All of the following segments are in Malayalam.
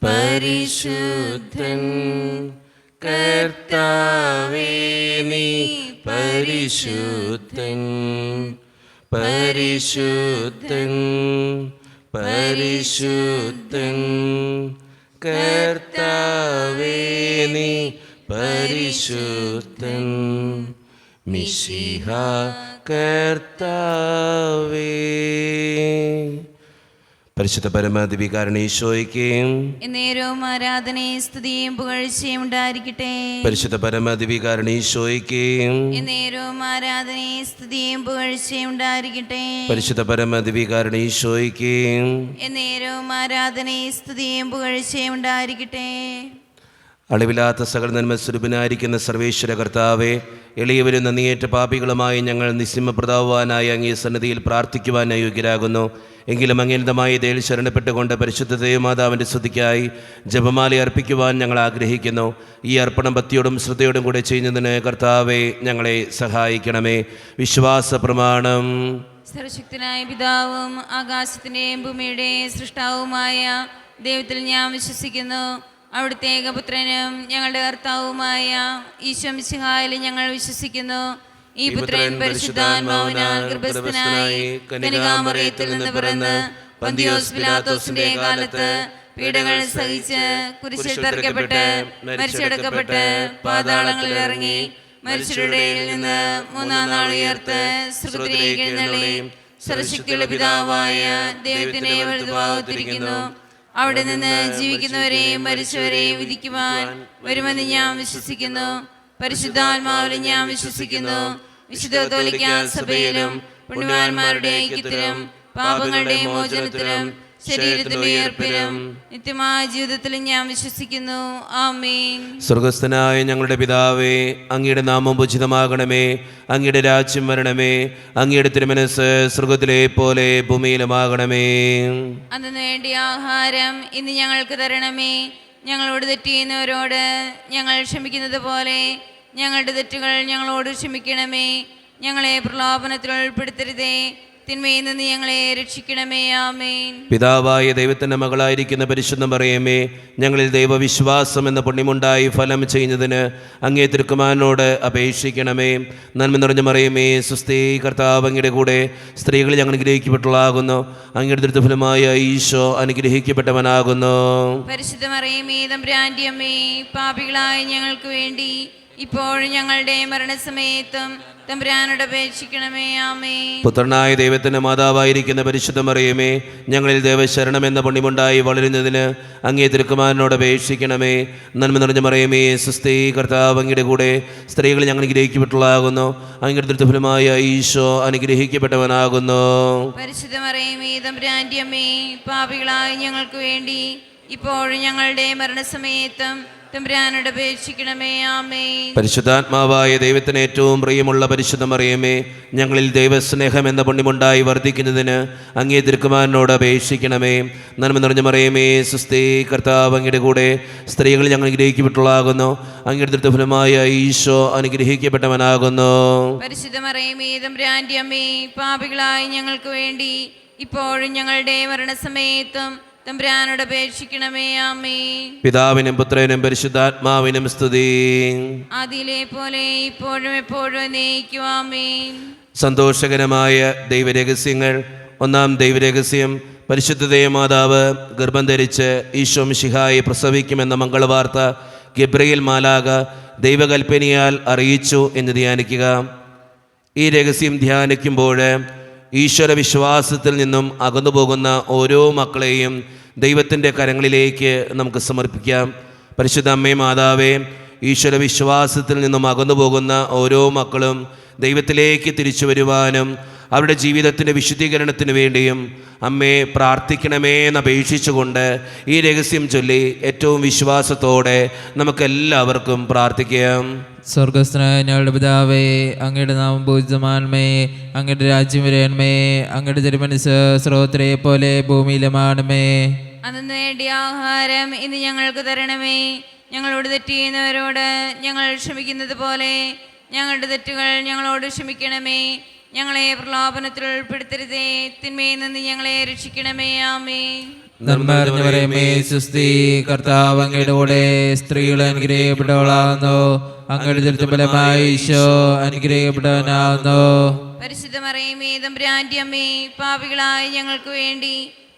പരിശുദ്ധൻ കർത്താവേ നീ പരിശുദ്ധൻ, പരിശുദ്ധൻ പരിശുദ്ധൻ കർത്താവേ നീ പരിശുദ്ധൻ, മിശിഹാ കർത്താവേ. പരിശുദ്ധ പരമാധികാരണ ഈശോയ്ക്ക് എന്നേരവും ആരാധനയും സ്തുതിയും പുകഴ്ചയും ഉണ്ടായിരിക്കട്ടെ. പരിശുദ്ധ പരമാധികാരണ ഈശോയ്ക്ക് എന്നേരവും ആരാധനയും സ്തുതിയും പുകഴ്ചയും ഉണ്ടായിരിക്കട്ടെ. പരിശുദ്ധ പരമാധികാരണ ഈശോയ്ക്ക് എന്നേരവും ആരാധനയും സ്തുതിയും പുകഴ്ചയും ഉണ്ടായിരിക്കട്ടെ. അളവില്ലാത്ത സകല നന്മസ്വരൂപനായിരിക്കുന്ന സർവേശ്വര കർത്താവേ, എളിയവരും നന്ദിയേറ്റ പാപികളുമായി ഞങ്ങൾ നിസ്സിമപ്രതാവാനായ അങ്ങേ സന്നിധിയിൽ പ്രാർത്ഥിക്കുവാൻ യോഗ്യരാകുന്നു. എങ്കിലും അങ്ങേന്തമായ ഇതേൽ ശരണപ്പെട്ടുകൊണ്ട് പരിശുദ്ധ ദേവമാതാവിൻ്റെ സ്തുതിക്കായി ജപമാല അർപ്പിക്കുവാൻ ഞങ്ങൾ ആഗ്രഹിക്കുന്നു. ഈ അർപ്പണം ഭക്തിയോടും ശ്രദ്ധയോടും കൂടെ ചെയ്യുന്നതിന് കർത്താവെ ഞങ്ങളെ സഹായിക്കണമേ. വിശ്വാസ പ്രമാണം. സർവശക്തനായ പിതാവും ആകാശത്തിൻ്റെയും ഭൂമിയുടെയും സൃഷ്ടാവുമായ ദൈവത്തിൽ ഞാൻ വിശ്വസിക്കുന്നു. അവിടുത്തെ ഏകപുത്രനും ഞങ്ങളുടെ കർത്താവുമായ ഈശോ മിശിഹായിൽ ഞങ്ങൾ വിശ്വസിക്കുന്നു. ഈ പുത്രൻ പരിശുദ്ധാത്മാവിനാൽ ഗർഭസ്ഥനായി കന്യകാമറിയത്തിൽ നിന്ന് പിറന്ന് പന്തിയോസ് പിലാത്തോസിന്റെ കാലത്ത് പീഡകൾ സഹിച്ച് കുരിശിൽ തറയ്ക്കപ്പെട്ട് മരിച്ചടക്കപ്പെട്ട് പാതാളങ്ങളിൽ ഇറങ്ങി മരിച്ചവരുടെ ഇടയിൽ നിന്ന് മൂന്നാം നാൾ ഉയർത്ത് സ്വർഗ്ഗത്തിലേക്ക് എഴുന്നള്ളി സർവശക്തിയുള്ള പിതാവായ ദൈവത്തിനെ വലതുഭാഗത്തിരിക്കുന്നു. അവിടെ നിന്ന് ജീവിക്കുന്നവരെയും മരിച്ചവരെയും വിധിക്കുവാൻ വരുമെന്ന് ഞാൻ വിശ്വസിക്കുന്നു. പരിശുദ്ധാത്മാവിലും ഞാൻ വിശ്വസിക്കുന്നു. വിശുദ്ധ കത്തോലിക്കാ സഭയിലും പുണ്യവാന്മാരുടെ ഐക്യത്തിലും പാപങ്ങളുടെ മോചനത്തിലും ശരീരത്തിന്റെ ഉയർപ്പിലും നിത്യമായ ജീവിതത്തിലും ഞാൻ വിശ്വസിക്കുന്നു. ആമേൻ. സ്വർഗസ്ഥനായ ഞങ്ങളുടെ പിതാവേ, അങ്ങയുടെ നാമം ഉചിതമാകണമേ. അങ്ങയുടെ രാജ്യം വരണമേ. അങ്ങയുടെ തിരുമനസ്സ് സ്വർഗത്തിലെ പോലെ ഭൂമിയിലുമാകണമേ. അന്ന് വേണ്ടിയ ആഹാരം ഇന്ന് ഞങ്ങൾക്ക് തരണമേ. ഞങ്ങളോട് തെറ്റ് ചെയ്യുന്നവരോട് ഞങ്ങൾ ക്ഷമിക്കുന്നത് പോലെ ഞങ്ങളുടെ തെറ്റുകൾ ഞങ്ങളോട് ക്ഷമിക്കണമേ. ഞങ്ങളെ പ്രലോഭനത്തിൽ ഉൾപ്പെടുത്തരുതേ, തിന്മയിൽ നിന്ന് ഞങ്ങളെ രക്ഷിക്കണമേ. ആമേൻ. പിതാവായ ദൈവത്തിന്റെ മകളായിരിക്കുന്ന പരിശുദ്ധ മറിയമേ, ഞങ്ങളിൽ ദൈവവിശ്വാസം എന്ന പുണ്യമുണ്ടായി ഫലം ചെയ്യുന്നതിന് അങ്ങേ തിരുക്കുമാരനോട് അപേക്ഷിക്കണമേ. നന്മ നിറഞ്ഞ മറിയമേ, സുസ്ഥി, കർത്താവ് അങ്ങയുടെ കൂടെ സ്ത്രീകൾ ഞങ്ങൾ അനുഗ്രഹിക്കപ്പെട്ടതാകുന്നു. അങ്ങയുടെ ദൃഢഫലമായ ഈശോ അനുഗ്രഹിക്കപ്പെട്ടവനാകുന്നു. പരിശുദ്ധ മറിയമേ, തമ്പുരാന്റെ അമ്മേ, പാപികളായ ഞങ്ങൾക്ക് വേണ്ടി ഇപ്പോഴും ഞങ്ങളുടെ മരണസമയത്തും തമ്പുരാനോട് അപേക്ഷിക്കണമേ. ആമേൻ. പുത്രനായ ദൈവത്തിന്റെ മാതാവായിരിക്കുന്ന പരിശുദ്ധ മറിയമേ, ഞങ്ങളിൽ ദൈവശരണം എന്ന പുണ്യമുണ്ടായി വളരുന്നതിന് അങ്ങേ തിരുക്കുമാരനോട് അപേക്ഷിക്കണമേ. നന്മ നിറഞ്ഞ മറിയമേ, സുസ്ഥി, കർത്താവ് അങ്ങയുടെ കൂടെ സ്ത്രീകൾ ഞങ്ങൾ അനുഗ്രഹിക്കപ്പെട്ടതാകുന്നു. അങ്ങയുടെ ദൃഢഫലമായ ഈശോ അനുഗ്രഹിക്കപ്പെട്ടവനാകുന്നു. പരിശുദ്ധ മറിയമേ, തമ്പുരാന്റെ അമ്മേ, പാപികളായ ഞങ്ങൾക്ക് വേണ്ടി ഇപ്പോഴും ഞങ്ങളുടെ മരണസമയത്തും തമ്പുരാനോട് അപേക്ഷിക്കണമേ. ആമേൻ. പരിശുദ്ധാത്മാവായ ദൈവത്തിന് ഏറ്റവും പ്രിയമുള്ള പരിശുദ്ധ മറിയമേ, ഞങ്ങളിൽ ദൈവസ്നേഹം എന്ന പുണ്യമുണ്ടായി വർദ്ധിക്കുന്നതിന് അങ്ങേ തിരുക്കുമാരനോട് അപേക്ഷിക്കണമേ. നന്മ നിറഞ്ഞ മറിയമേ, സുസ്ഥി, കർത്താവ് അങ്ങയുടെ കൂടെ സ്ത്രീകൾ ഞങ്ങൾ അനുഗ്രഹിക്കപ്പെട്ടതാകുന്നു. അങ്ങയുടെ ദൃഢഫലമായ ഈശോ അനുഗ്രഹിക്കപ്പെട്ടവനാകുന്നു. പരിശുദ്ധ മറിയമേ, തമ്പുരാന്റെ അമ്മേ, പാപികളായ ഞങ്ങൾക്ക് വേണ്ടി ഇപ്പോഴും ഞങ്ങളുടെ മരണസമയത്തും തമ്പുരാനോട് അപേക്ഷിക്കണമേ. ആമേൻ. പിതാവിനും പുത്രനും പരിശുദ്ധാത്മാവിനും സ്തുതി. ആദിയിലെ പോലെ ഇപ്പോഴും എപ്പോഴും എന്നേക്കും. ആമേൻ. സന്തോഷകരമായ ദൈവരഹസ്യങ്ങൾ. ഒന്നാം ദൈവരഹസ്യം, പരിശുദ്ധ ദേവമാതാവ് ഗർഭം ധരിച്ച് ഈശോ മിശിഹായെ പ്രസവിക്കുമെന്ന മംഗളവാർത്ത ഗബ്രിയേൽ മാലാഖ ദൈവകൽപ്പനയാൽ അറിയിച്ചു എന്ന് ധ്യാനിക്കുക. ഈ രഹസ്യം ധ്യാനിക്കുമ്പോൾ ഈശ്വര വിശ്വാസത്തിൽ നിന്നും അകന്നുപോകുന്ന ഓരോ മക്കളെയും ദൈവത്തിൻ്റെ കരങ്ങളിലേക്ക് നമുക്ക് സമർപ്പിക്കാം. പരിശുദ്ധ അമ്മേ മാതാവേ, ഈശ്വര വിശ്വാസത്തിൽ നിന്നും അകന്നുപോകുന്ന ഓരോ മക്കളും ദൈവത്തിലേക്ക് തിരിച്ചു വരുവാനും അവരുടെ ജീവിതത്തിൻ്റെ വിശുദ്ധീകരണത്തിന് വേണ്ടിയും അമ്മയെ പ്രാർത്ഥിക്കണമേ എന്നപേക്ഷിച്ചുകൊണ്ട് ഈ രഹസ്യം ചൊല്ലി ഏറ്റവും വിശ്വാസത്തോടെ നമുക്കെല്ലാവർക്കും പ്രാർത്ഥിക്കാം. സ്വർഗസ്ഥനായ ഞങ്ങളുടെ പിതാവേ, അങ്ങയുടെ നാമം പൂജിതമാണമേ. അങ്ങയുടെ രാജ്യം വരണമേ. അങ്ങയുടെ തിരുമനസ്സ് സ്രോതരെ പോലെ ഭൂമിയിലുമാണമേ. അന്ന് വേണ്ടിയ ആഹാരം ഇന്ന് ഞങ്ങൾക്ക് തരണമേ. ഞങ്ങളോട് തെറ്റ് ചെയ്യുന്നവരോട് ഞങ്ങൾ ക്ഷമിക്കുന്നത് പോലെ ഞങ്ങളുടെ തെറ്റുകൾ ഞങ്ങളോട് ക്ഷമിക്കണമേ. ഞങ്ങളെ പ്രലോഭനത്തിൽ ഉൾപ്പെടുത്തരുതേ, തിന്മയിൽ നിന്ന് ഞങ്ങളെ രക്ഷിക്കണമേ. ആമേൻ. നന്മ നിറഞ്ഞ മറിയമേ സുസ്തി, കർത്താവ് അങ്ങയുടെ കൂടെ സ്ത്രീകൾ അനുഗ്രഹിക്കപ്പെട്ടവളാകുന്നു. അങ്ങയുടെ ഉദരത്തിൻ ഫലമായി ഈശോ അനുഗ്രഹിക്കപ്പെട്ടവനാകുന്നു. പരിശുദ്ധ മറിയമേ തമ്പുരാന്റെ അമ്മേ, പാപികളായ ഞങ്ങൾക്ക് വേണ്ടി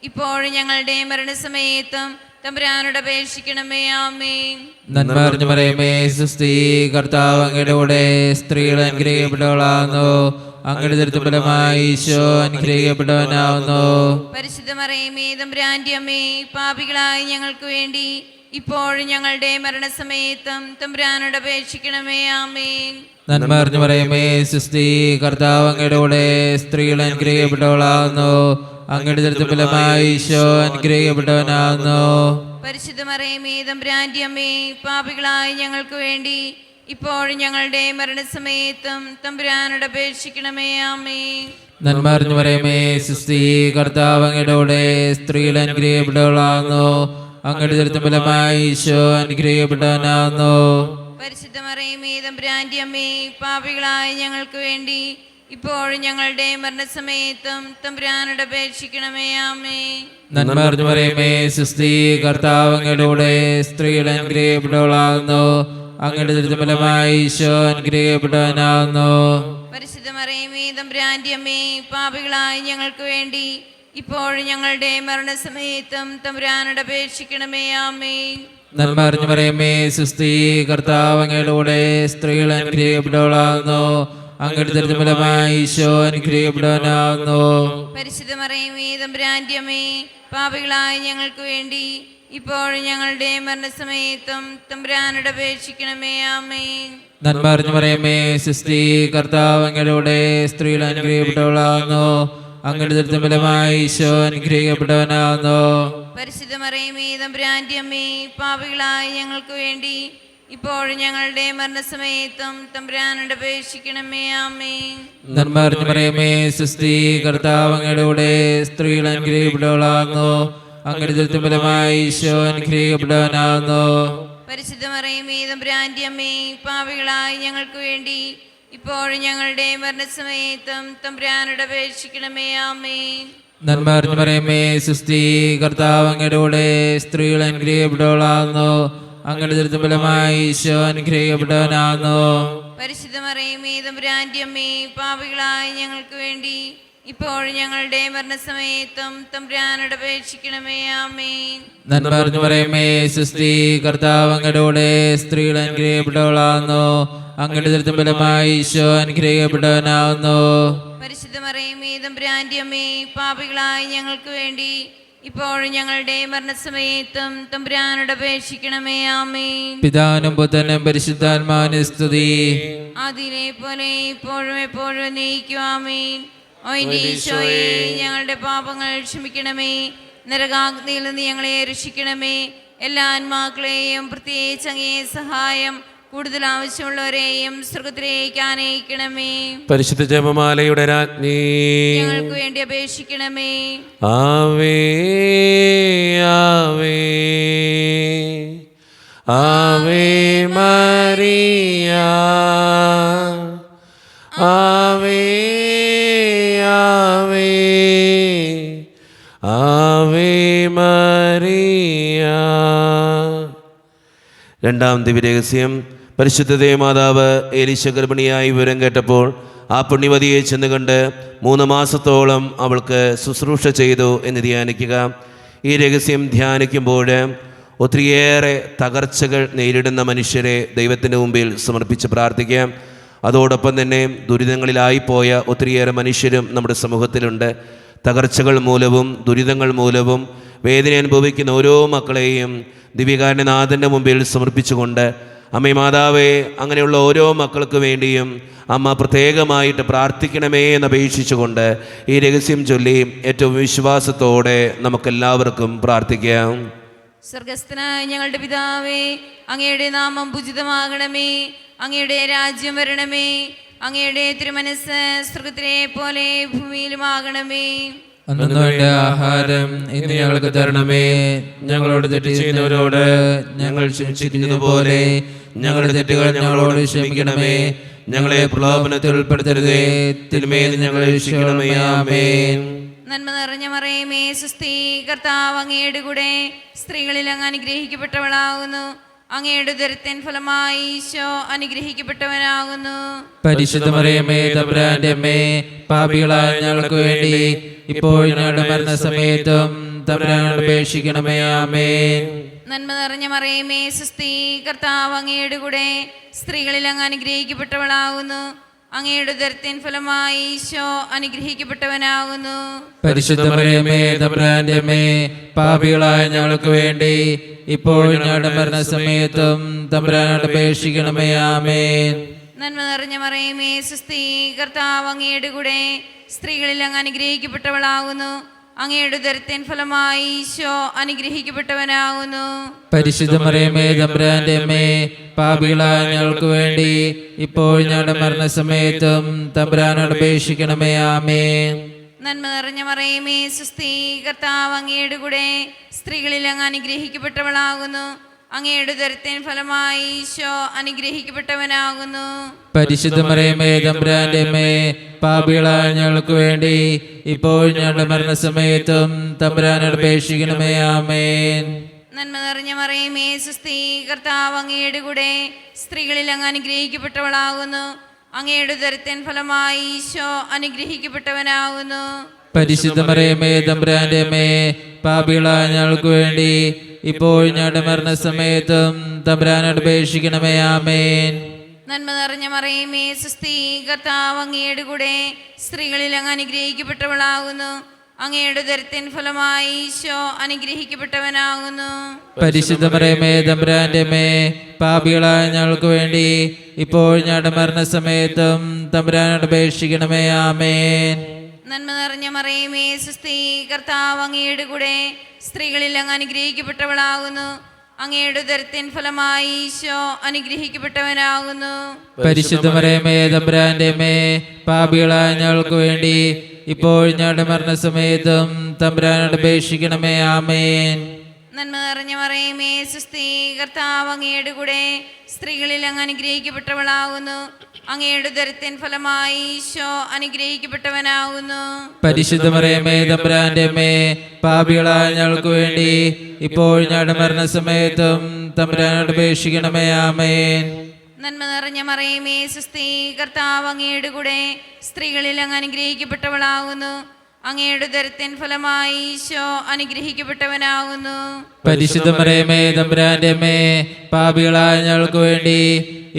ഇപ്പോഴും ഞങ്ങളുടെ മരണസമയത്തും തമ്പുരാനോട് അപേക്ഷിക്കണമേ. ആമേൻ. നന്മ നിറഞ്ഞ മറിയമേ സുസ്തി, കർത്താവ് അങ്ങയുടെ കൂടെ സ്ത്രീകൾ അനുഗ്രഹിക്കപ്പെട്ടവളാകുന്നു. അങ്ങയുടെ ഉദരത്തിൻ ഫലമായി ഈശോ അനുഗ്രഹിക്കപ്പെട്ടവനാകുന്നു. പരിശുദ്ധ മറിയമേ തമ്പുരാന്റെ അമ്മേ, പാപികളായ ഞങ്ങൾക്ക് വേണ്ടി ഇപ്പോഴും ഞങ്ങളുടെ മരണസമയത്തും തമ്പുരാനോട് അപേക്ഷിക്കണമേ. ആമേൻ. നന്മ നിറഞ്ഞ മറിയമേ സുസ്തി, കർത്താവ് അങ്ങയുടെ കൂടെ സ്ത്രീകൾ അനുഗ്രഹിക്കപ്പെട്ടവളാകുന്നു. അങ്ങയുടെ ഉദരത്തിൻ ഫലമായി ഈശോ അനുഗ്രഹിക്കപ്പെട്ടവനാകുന്നു. പരിശുദ്ധ മറിയമേ തമ്പുരാന്റെ അമ്മേ, പാപികളായ ഞങ്ങൾക്ക് വേണ്ടി ഇപ്പോഴും ഞങ്ങളുടെ മരണസമയത്തും തമ്പുരാനോട് അപേക്ഷിക്കണമേ. ആമേൻ. നന്മ നിറഞ്ഞ മറിയമേ സുസ്തി, കർത്താവ് അങ്ങയുടെ കൂടെ സ്ത്രീകൾ അനുഗ്രഹിക്കപ്പെട്ടവളാകുന്നു. അങ്ങയുടെ ഉദരത്തിൻ ഫലമായി ഈശോ അനുഗ്രഹിക്കപ്പെട്ടവനാകുന്നു. പരിശുദ്ധ മറിയമേ തമ്പുരാന്റെ അമ്മേ, പാപികളായ ഞങ്ങൾക്ക് വേണ്ടി ഇപ്പോഴും ഞങ്ങളുടെ മരണസമയത്തും തമ്പുരാനോട് അപേക്ഷിക്കണമേ. ആമേൻ. നന്മ നിറഞ്ഞ മറിയമേ സുസ്തി, കർത്താവ് അങ്ങയുടെ കൂടെ സ്ത്രീകൾ അനുഗ്രഹിക്കപ്പെട്ടവളാകുന്നു. അങ്ങയുടെ ഉദരത്തിൻ ഫലമായി ഈശോ അനുഗ്രഹിക്കപ്പെട്ടവനാകുന്നു. പരിശുദ്ധ മറിയമേ തമ്പുരാന്റെ അമ്മേ, പാപികളായ ഞങ്ങൾക്ക് വേണ്ടി ഇപ്പോഴും ഞങ്ങളുടെ മരണസമയത്തും തമ്പുരാനോട് അപേക്ഷിക്കണമേ. ആമേൻ. നന്മ നിറഞ്ഞ മറിയമേ സുസ്തി, കർത്താവ് അങ്ങയുടെ കൂടെ സ്ത്രീകൾ അനുഗ്രഹിക്കപ്പെട്ടവളാകുന്നു. അങ്ങയുടെ ഉദരത്തിൻ ഫലമായി ഈശോ അനുഗ്രഹിക്കപ്പെട്ടവനാകുന്നു. പരിശുദ്ധ മറിയമേ തമ്പുരാന്റെ അമ്മേ, പാപികളായ ഞങ്ങൾക്ക് വേണ്ടി ഇപ്പോഴും ഞങ്ങളുടെ മരണസമയത്തും തമ്പുരാനോട് അപേക്ഷിക്കണമേ. ആമേൻ. നന്മ നിറഞ്ഞ മറിയമേ സുസ്തി, കർത്താവ് അങ്ങയുടെ കൂടെ സ്ത്രീകൾ അനുഗ്രഹിക്കപ്പെട്ടവളാകുന്നു. അങ്ങയുടെ ഉദരത്തിൻ ഫലമായി ഈശോ അനുഗ്രഹിക്കപ്പെട്ടവനാകുന്നു. പരിശുദ്ധ മറിയമേ തമ്പുരാന്റെ അമ്മേ, പാപികളായ ഞങ്ങൾക്ക് വേണ്ടി ഇപ്പോഴും ഞങ്ങളുടെ മരണസമയത്തും തമ്പുരാനോട് അപേക്ഷിക്കണമേ. ആമേൻ. നന്മ നിറഞ്ഞ മറിയമേ സുസ്തി, കർത്താവ് അങ്ങയുടെ കൂടെ സ്ത്രീകൾ അനുഗ്രഹിക്കപ്പെട്ടവളാകുന്നു. അങ്ങയുടെ ഉദരത്തിൻ ഫലമായി ഈശോ അനുഗ്രഹിക്കപ്പെട്ടവനാകുന്നു. പരിശുദ്ധ മറിയമേ തമ്പുരാന്റെ അമ്മേ, പാപികളായ ഞങ്ങൾക്ക് വേണ്ടി ഇപ്പോഴും ഞങ്ങളുടെ മരണസമയത്തും തമ്പുരാനോട് അപേക്ഷിക്കണമേ. ആമേൻ. നന്മ നിറഞ്ഞ മറിയമേ സുസ്തി, കർത്താവ് അങ്ങയുടെ കൂടെ സ്ത്രീകൾ അനുഗ്രഹിക്കപ്പെട്ടവളാകുന്നു. അങ്ങയുടെ ഉദരത്തിൻ ഫലമായി ഈശോ അനുഗ്രഹിക്കപ്പെട്ടവനാകുന്നു. പരിശുദ്ധ മറിയമേ തമ്പുരാന്റെ അമ്മേ, പാപികളായ ഞങ്ങൾക്ക് വേണ്ടി ഇപ്പോഴും ഞങ്ങളുടെ മരണസമയത്തും തമ്പുരാനോട് അപേക്ഷിക്കണമേ. ആമേൻ. നന്മ നിറഞ്ഞ മറിയമേ സുസ്തി, കർത്താവ് അങ്ങയുടെ കൂടെ സ്ത്രീകൾ അനുഗ്രഹിക്കപ്പെട്ടവളാകുന്നു. അങ്ങയുടെ ഉദരത്തിൻ ഫലമായി ഈശോ അനുഗ്രഹിക്കപ്പെട്ടവനാകുന്നു. പരിശുദ്ധ മറിയമേ തമ്പുരാന്റെ അമ്മേ, പാപികളായ ഞങ്ങൾക്ക് വേണ്ടി ഇപ്പോഴും ഞങ്ങളുടെ മരണസമയത്തും തമ്പുരാനോട് അപേക്ഷിക്കണമേ. ആമേൻ. പിതാവിനും പുത്രനും പരിശുദ്ധാത്മാവിനും സ്തുതി. അതിലെ പോലെ ഇപ്പോഴും എപ്പോഴും നയിക്കും. ആമേൻ. ഓ എൻ്റെ ഈശോയെ, ഞങ്ങളുടെ പാപങ്ങൾ ക്ഷമിക്കണമേ. നരകാഗ്നിയിൽ നിന്ന് ഞങ്ങളെ രക്ഷിക്കണമേ. എല്ലാ ആത്മാക്കളെയും പ്രത്യേകിച്ച് അങ്ങേ സഹായം കൂടുതൽ ആവശ്യമുള്ളവരെയും സ്വർഗ്ഗത്തിലേക്ക് ആനയിക്കണമേ. പരിശുദ്ധ ജപമാലയുടെ രാജ്ഞി, ഞങ്ങൾക്ക് വേണ്ടി അപേക്ഷിക്കണമേ. ആവേ ആവേ ആവേ മരിയ, ആവേ ആവേ ആവേ മരിയ. രണ്ടാം ദിവ്യരഹസ്യം. പരിശുദ്ധ ദേവമാതാവ് എലീശ ഗർഭിണിയായി വിവരം കേട്ടപ്പോൾ ആ പുണ്യവതിയെ ചെന്ന് കണ്ട് 3 മാസത്തോളം അവൾക്ക് ശുശ്രൂഷ ചെയ്തു എന്ന് ധ്യാനിക്കുക. ഈ രഹസ്യം ധ്യാനിക്കുമ്പോൾ ഒത്തിരിയേറെ തകർച്ചകൾ നേരിടുന്ന മനുഷ്യരെ ദൈവത്തിൻ്റെ മുമ്പിൽ സമർപ്പിച്ച് പ്രാർത്ഥിക്കാം. അതോടൊപ്പം തന്നെ ദുരിതങ്ങളിലായിപ്പോയ ഒത്തിരിയേറെ മനുഷ്യരും നമ്മുടെ സമൂഹത്തിലുണ്ട്. തകർച്ചകൾ മൂലവും ദുരിതങ്ങൾ മൂലവും വേദന അനുഭവിക്കുന്ന ഓരോ മക്കളെയും ദിവ്യകാരുണ്യനാഥൻ്റെ മുമ്പിൽ സമർപ്പിച്ചുകൊണ്ട് അമ്മേ മാതാവേ, അങ്ങനെയുള്ള ഓരോ മക്കൾക്ക് വേണ്ടിയും അമ്മ പ്രത്യേകമായിട്ട് പ്രാർത്ഥിക്കണമേ എന്നപേക്ഷിച്ചുകൊണ്ട് ഈ രഹസ്യം ചൊല്ലി ഏറ്റവും വിശ്വാസത്തോടെ നമുക്കെല്ലാവർക്കും പ്രാർത്ഥിക്കാം. സ്വർഗസ്ഥനായ ഞങ്ങളുടെ പിതാവേ, അങ്ങയുടെ നാമം പൂജിതമാകണമേ. അങ്ങയുടെ രാജ്യം വരണമേ. അങ്ങയുടെ തിരുമനസ്സ് സ്വർഗത്തിലെ പോലെ ഭൂമിയിലുമാകണമേ. അന്നു വേണ്ട ആഹാരം ഇന്ന് ഞങ്ങൾക്ക് തരണമേ. ഞങ്ങളോട് തെറ്റ് ചെയ്യുന്നവരോട് ഞങ്ങൾ ക്ഷമിച്ചിരിക്കുന്നത് പോലെ ഞങ്ങളുടെ തെറ്റുകൾ ഞങ്ങളോട് ക്ഷമിക്കണമേ. ഞങ്ങളെ പ്രലോഭനത്തിൽ ഉൾപ്പെടുത്തരുതേ, തിന്മയിൽ ഞങ്ങളെ രക്ഷിക്കണമേ. ആമേൻ. നന്മ നിറഞ്ഞ മറിയമേ സുസ്ഥി, കർത്താവ് അങ്ങയുടെ കൂടെ സ്ത്രീകളിൽ അങ്ങ് അനുഗ്രഹിക്കപ്പെട്ടവളാകുന്നു. അങ്ങയുടെ ഉദരത്തിൻ ഫലമായി ഈശോ അനുഗ്രഹിക്കപ്പെട്ടവനാകുന്നു. പരിശുദ്ധ മറിയമേ തമ്പുരാന്റെ അമ്മേ, പാപികളായ ഞങ്ങൾക്ക് വേണ്ടി ഇപ്പോൾ ഞങ്ങളുടെ മരണസമയത്തും തമ്പുരാനോട് അപേക്ഷിക്കണമേ. ആമേൻ. നന്മ നിറഞ്ഞ മറിയമേ സുസ്ഥി, കർത്താവ് അങ്ങയുടെ കൂടെ സ്ത്രീകളിൽ അങ്ങ് അനുഗ്രഹിക്കപ്പെട്ടവളാകുന്നു. അങ്ങയുടെ ഉദരത്തിൻ ഫലമായി ഈശോ അനുഗ്രഹിക്കപ്പെട്ടവനാകുന്നു. പരിശുദ്ധ മറിയമേ തമ്പുരാന്റെ അമ്മേ, പാപികളായ ഞങ്ങൾക്ക് വേണ്ടി ഇപ്പോൾ ഞങ്ങളുടെ മരണസമയത്തും തമ്പുരാനോട് അപേക്ഷിക്കണമേ. ആമേൻ. നന്മ നിറഞ്ഞ മറിയമേ സുസ്ഥി, കർത്താവ് അങ്ങയുടെ കൂടെ സ്ത്രീകളിൽ അങ്ങ് അനുഗ്രഹിക്കപ്പെട്ടവളാകുന്നു. അങ്ങയുടെ ഉദരത്തിൻ ഫലമായി ഈശോ അനുഗ്രഹിക്കപ്പെട്ടവനാകുന്നു. പരിശുദ്ധ മറിയമേ തമ്പുരാന്റെ അമ്മേ, പാപികളായ ഞങ്ങൾക്ക് വേണ്ടി ഇപ്പോൾ ഞങ്ങളുടെ മരണസമയത്തും തമ്പുരാനോട് അപേക്ഷിക്കണമേ. ആമേൻ. നന്മ നിറഞ്ഞ മറിയമേ സുസ്ഥി, കർത്താവ് അങ്ങയുടെ കൂടെ സ്ത്രീകളിൽ അങ്ങ് അനുഗ്രഹിക്കപ്പെട്ടവളാകുന്നു. അങ്ങയുടെ ഉദരത്തിൻ ഫലമായി ഈശോ അനുഗ്രഹിക്കപ്പെട്ടവനാകുന്നു. പരിശുദ്ധ മറിയമേ തമ്പുരാന്റെ അമ്മേ, പാപികളായ ഞങ്ങൾക്ക് വേണ്ടി ഇപ്പോൾ ഞങ്ങളുടെ മരണസമയത്തും തമ്പുരാനോട് അപേക്ഷിക്കണമേ. ആമേൻ. നന്മ നിറഞ്ഞ മറിയമേ സുസ്ഥി, കർത്താവ് അങ്ങയുടെ കൂടെ സ്ത്രീകളിൽ അങ്ങ് അനുഗ്രഹിക്കപ്പെട്ടവളാകുന്നു. അങ്ങയുടെ ഉദരത്തിൻ ഫലമായി ഈശോ അനുഗ്രഹിക്കപ്പെട്ടവനാകുന്നു. പരിശുദ്ധ മറിയമേ തമ്പുരാന്റെ അമ്മേ, പാപികളായ ഞങ്ങൾക്ക് വേണ്ടി ഇപ്പോൾ ഞങ്ങളുടെ മരണസമയത്തും തമ്പുരാനോട് അപേക്ഷിക്കണമേ. ആമേൻ. നന്മ നിറഞ്ഞ മറിയമേ സുസ്ഥി, കർത്താവ് അങ്ങയുടെ കൂടെ സ്ത്രീകളിൽ അങ്ങ് അനുഗ്രഹിക്കപ്പെട്ടവളാകുന്നു. അങ്ങയുടെ ഉദരത്തിൻ ഫലമായി ഈശോ അനുഗ്രഹിക്കപ്പെട്ടവനാകുന്നു. പരിശുദ്ധ മറിയമേ തമ്പുരാന്റെ അമ്മേ, പാപികളായ ഞങ്ങൾക്ക് വേണ്ടി ഇപ്പോൾ ഞങ്ങളുടെ മരണസമയത്തും തമ്പുരാനോട് അപേക്ഷിക്കണമേ. ആമേൻ. നന്മ നിറഞ്ഞ മറിയമേ സുസ്ഥി, കർത്താവ് അങ്ങയുടെ കൂടെ സ്ത്രീകളിൽ അങ്ങ് അനുഗ്രഹിക്കപ്പെട്ടവളാകുന്നു. അങ്ങയുടെ ഉദരത്തിൻ ഫലമായി ഈശോ അനുഗ്രഹിക്കപ്പെട്ടവനാകുന്നു. പരിശുദ്ധ മറിയമേ തമ്പുരാന്റെ അമ്മേ, പാപികളായ ഞങ്ങൾക്ക് വേണ്ടി ഇപ്പോൾ ഞങ്ങളുടെ മരണസമയത്തും തമ്പുരാനോട് അപേക്ഷിക്കണമേ. ആമേൻ. നന്മ നിറഞ്ഞ മറിയമേ സുസ്ഥി, കർത്താവ് അങ്ങയുടെ കൂടെ സ്ത്രീകളിൽ അങ്ങ് അനുഗ്രഹിക്കപ്പെട്ടവളാകുന്നു. അങ്ങയുടെ ഉദരത്തിൻ ഫലമായി ഈശോ അനുഗ്രഹിക്കപ്പെട്ടവനാകുന്നു. പരിശുദ്ധ മറിയമേ തമ്പുരാന്റെ അമ്മേ, പാപികളായ ഞങ്ങൾക്ക് വേണ്ടി ഇപ്പോൾ ഞങ്ങളുടെ മരണസമയത്തും തമ്പുരാനോട് അപേക്ഷിക്കണമേ. ആമേൻ. നന്മ നിറഞ്ഞ മറിയമേ സുസ്ഥി, കർത്താവ് അങ്ങയുടെ കൂടെ സ്ത്രീകളിൽ അങ്ങ് അനുഗ്രഹിക്കപ്പെട്ടവളാകുന്നു. അങ്ങയുടെ ഉദരത്തിൻ ഫലമായി ഈശോ അനുഗ്രഹിക്കപ്പെട്ടവനാകുന്നു. പരിശുദ്ധ മറിയമേ തമ്പുരാന്റെ അമ്മേ, പാപികളായ ഞങ്ങൾക്ക് വേണ്ടി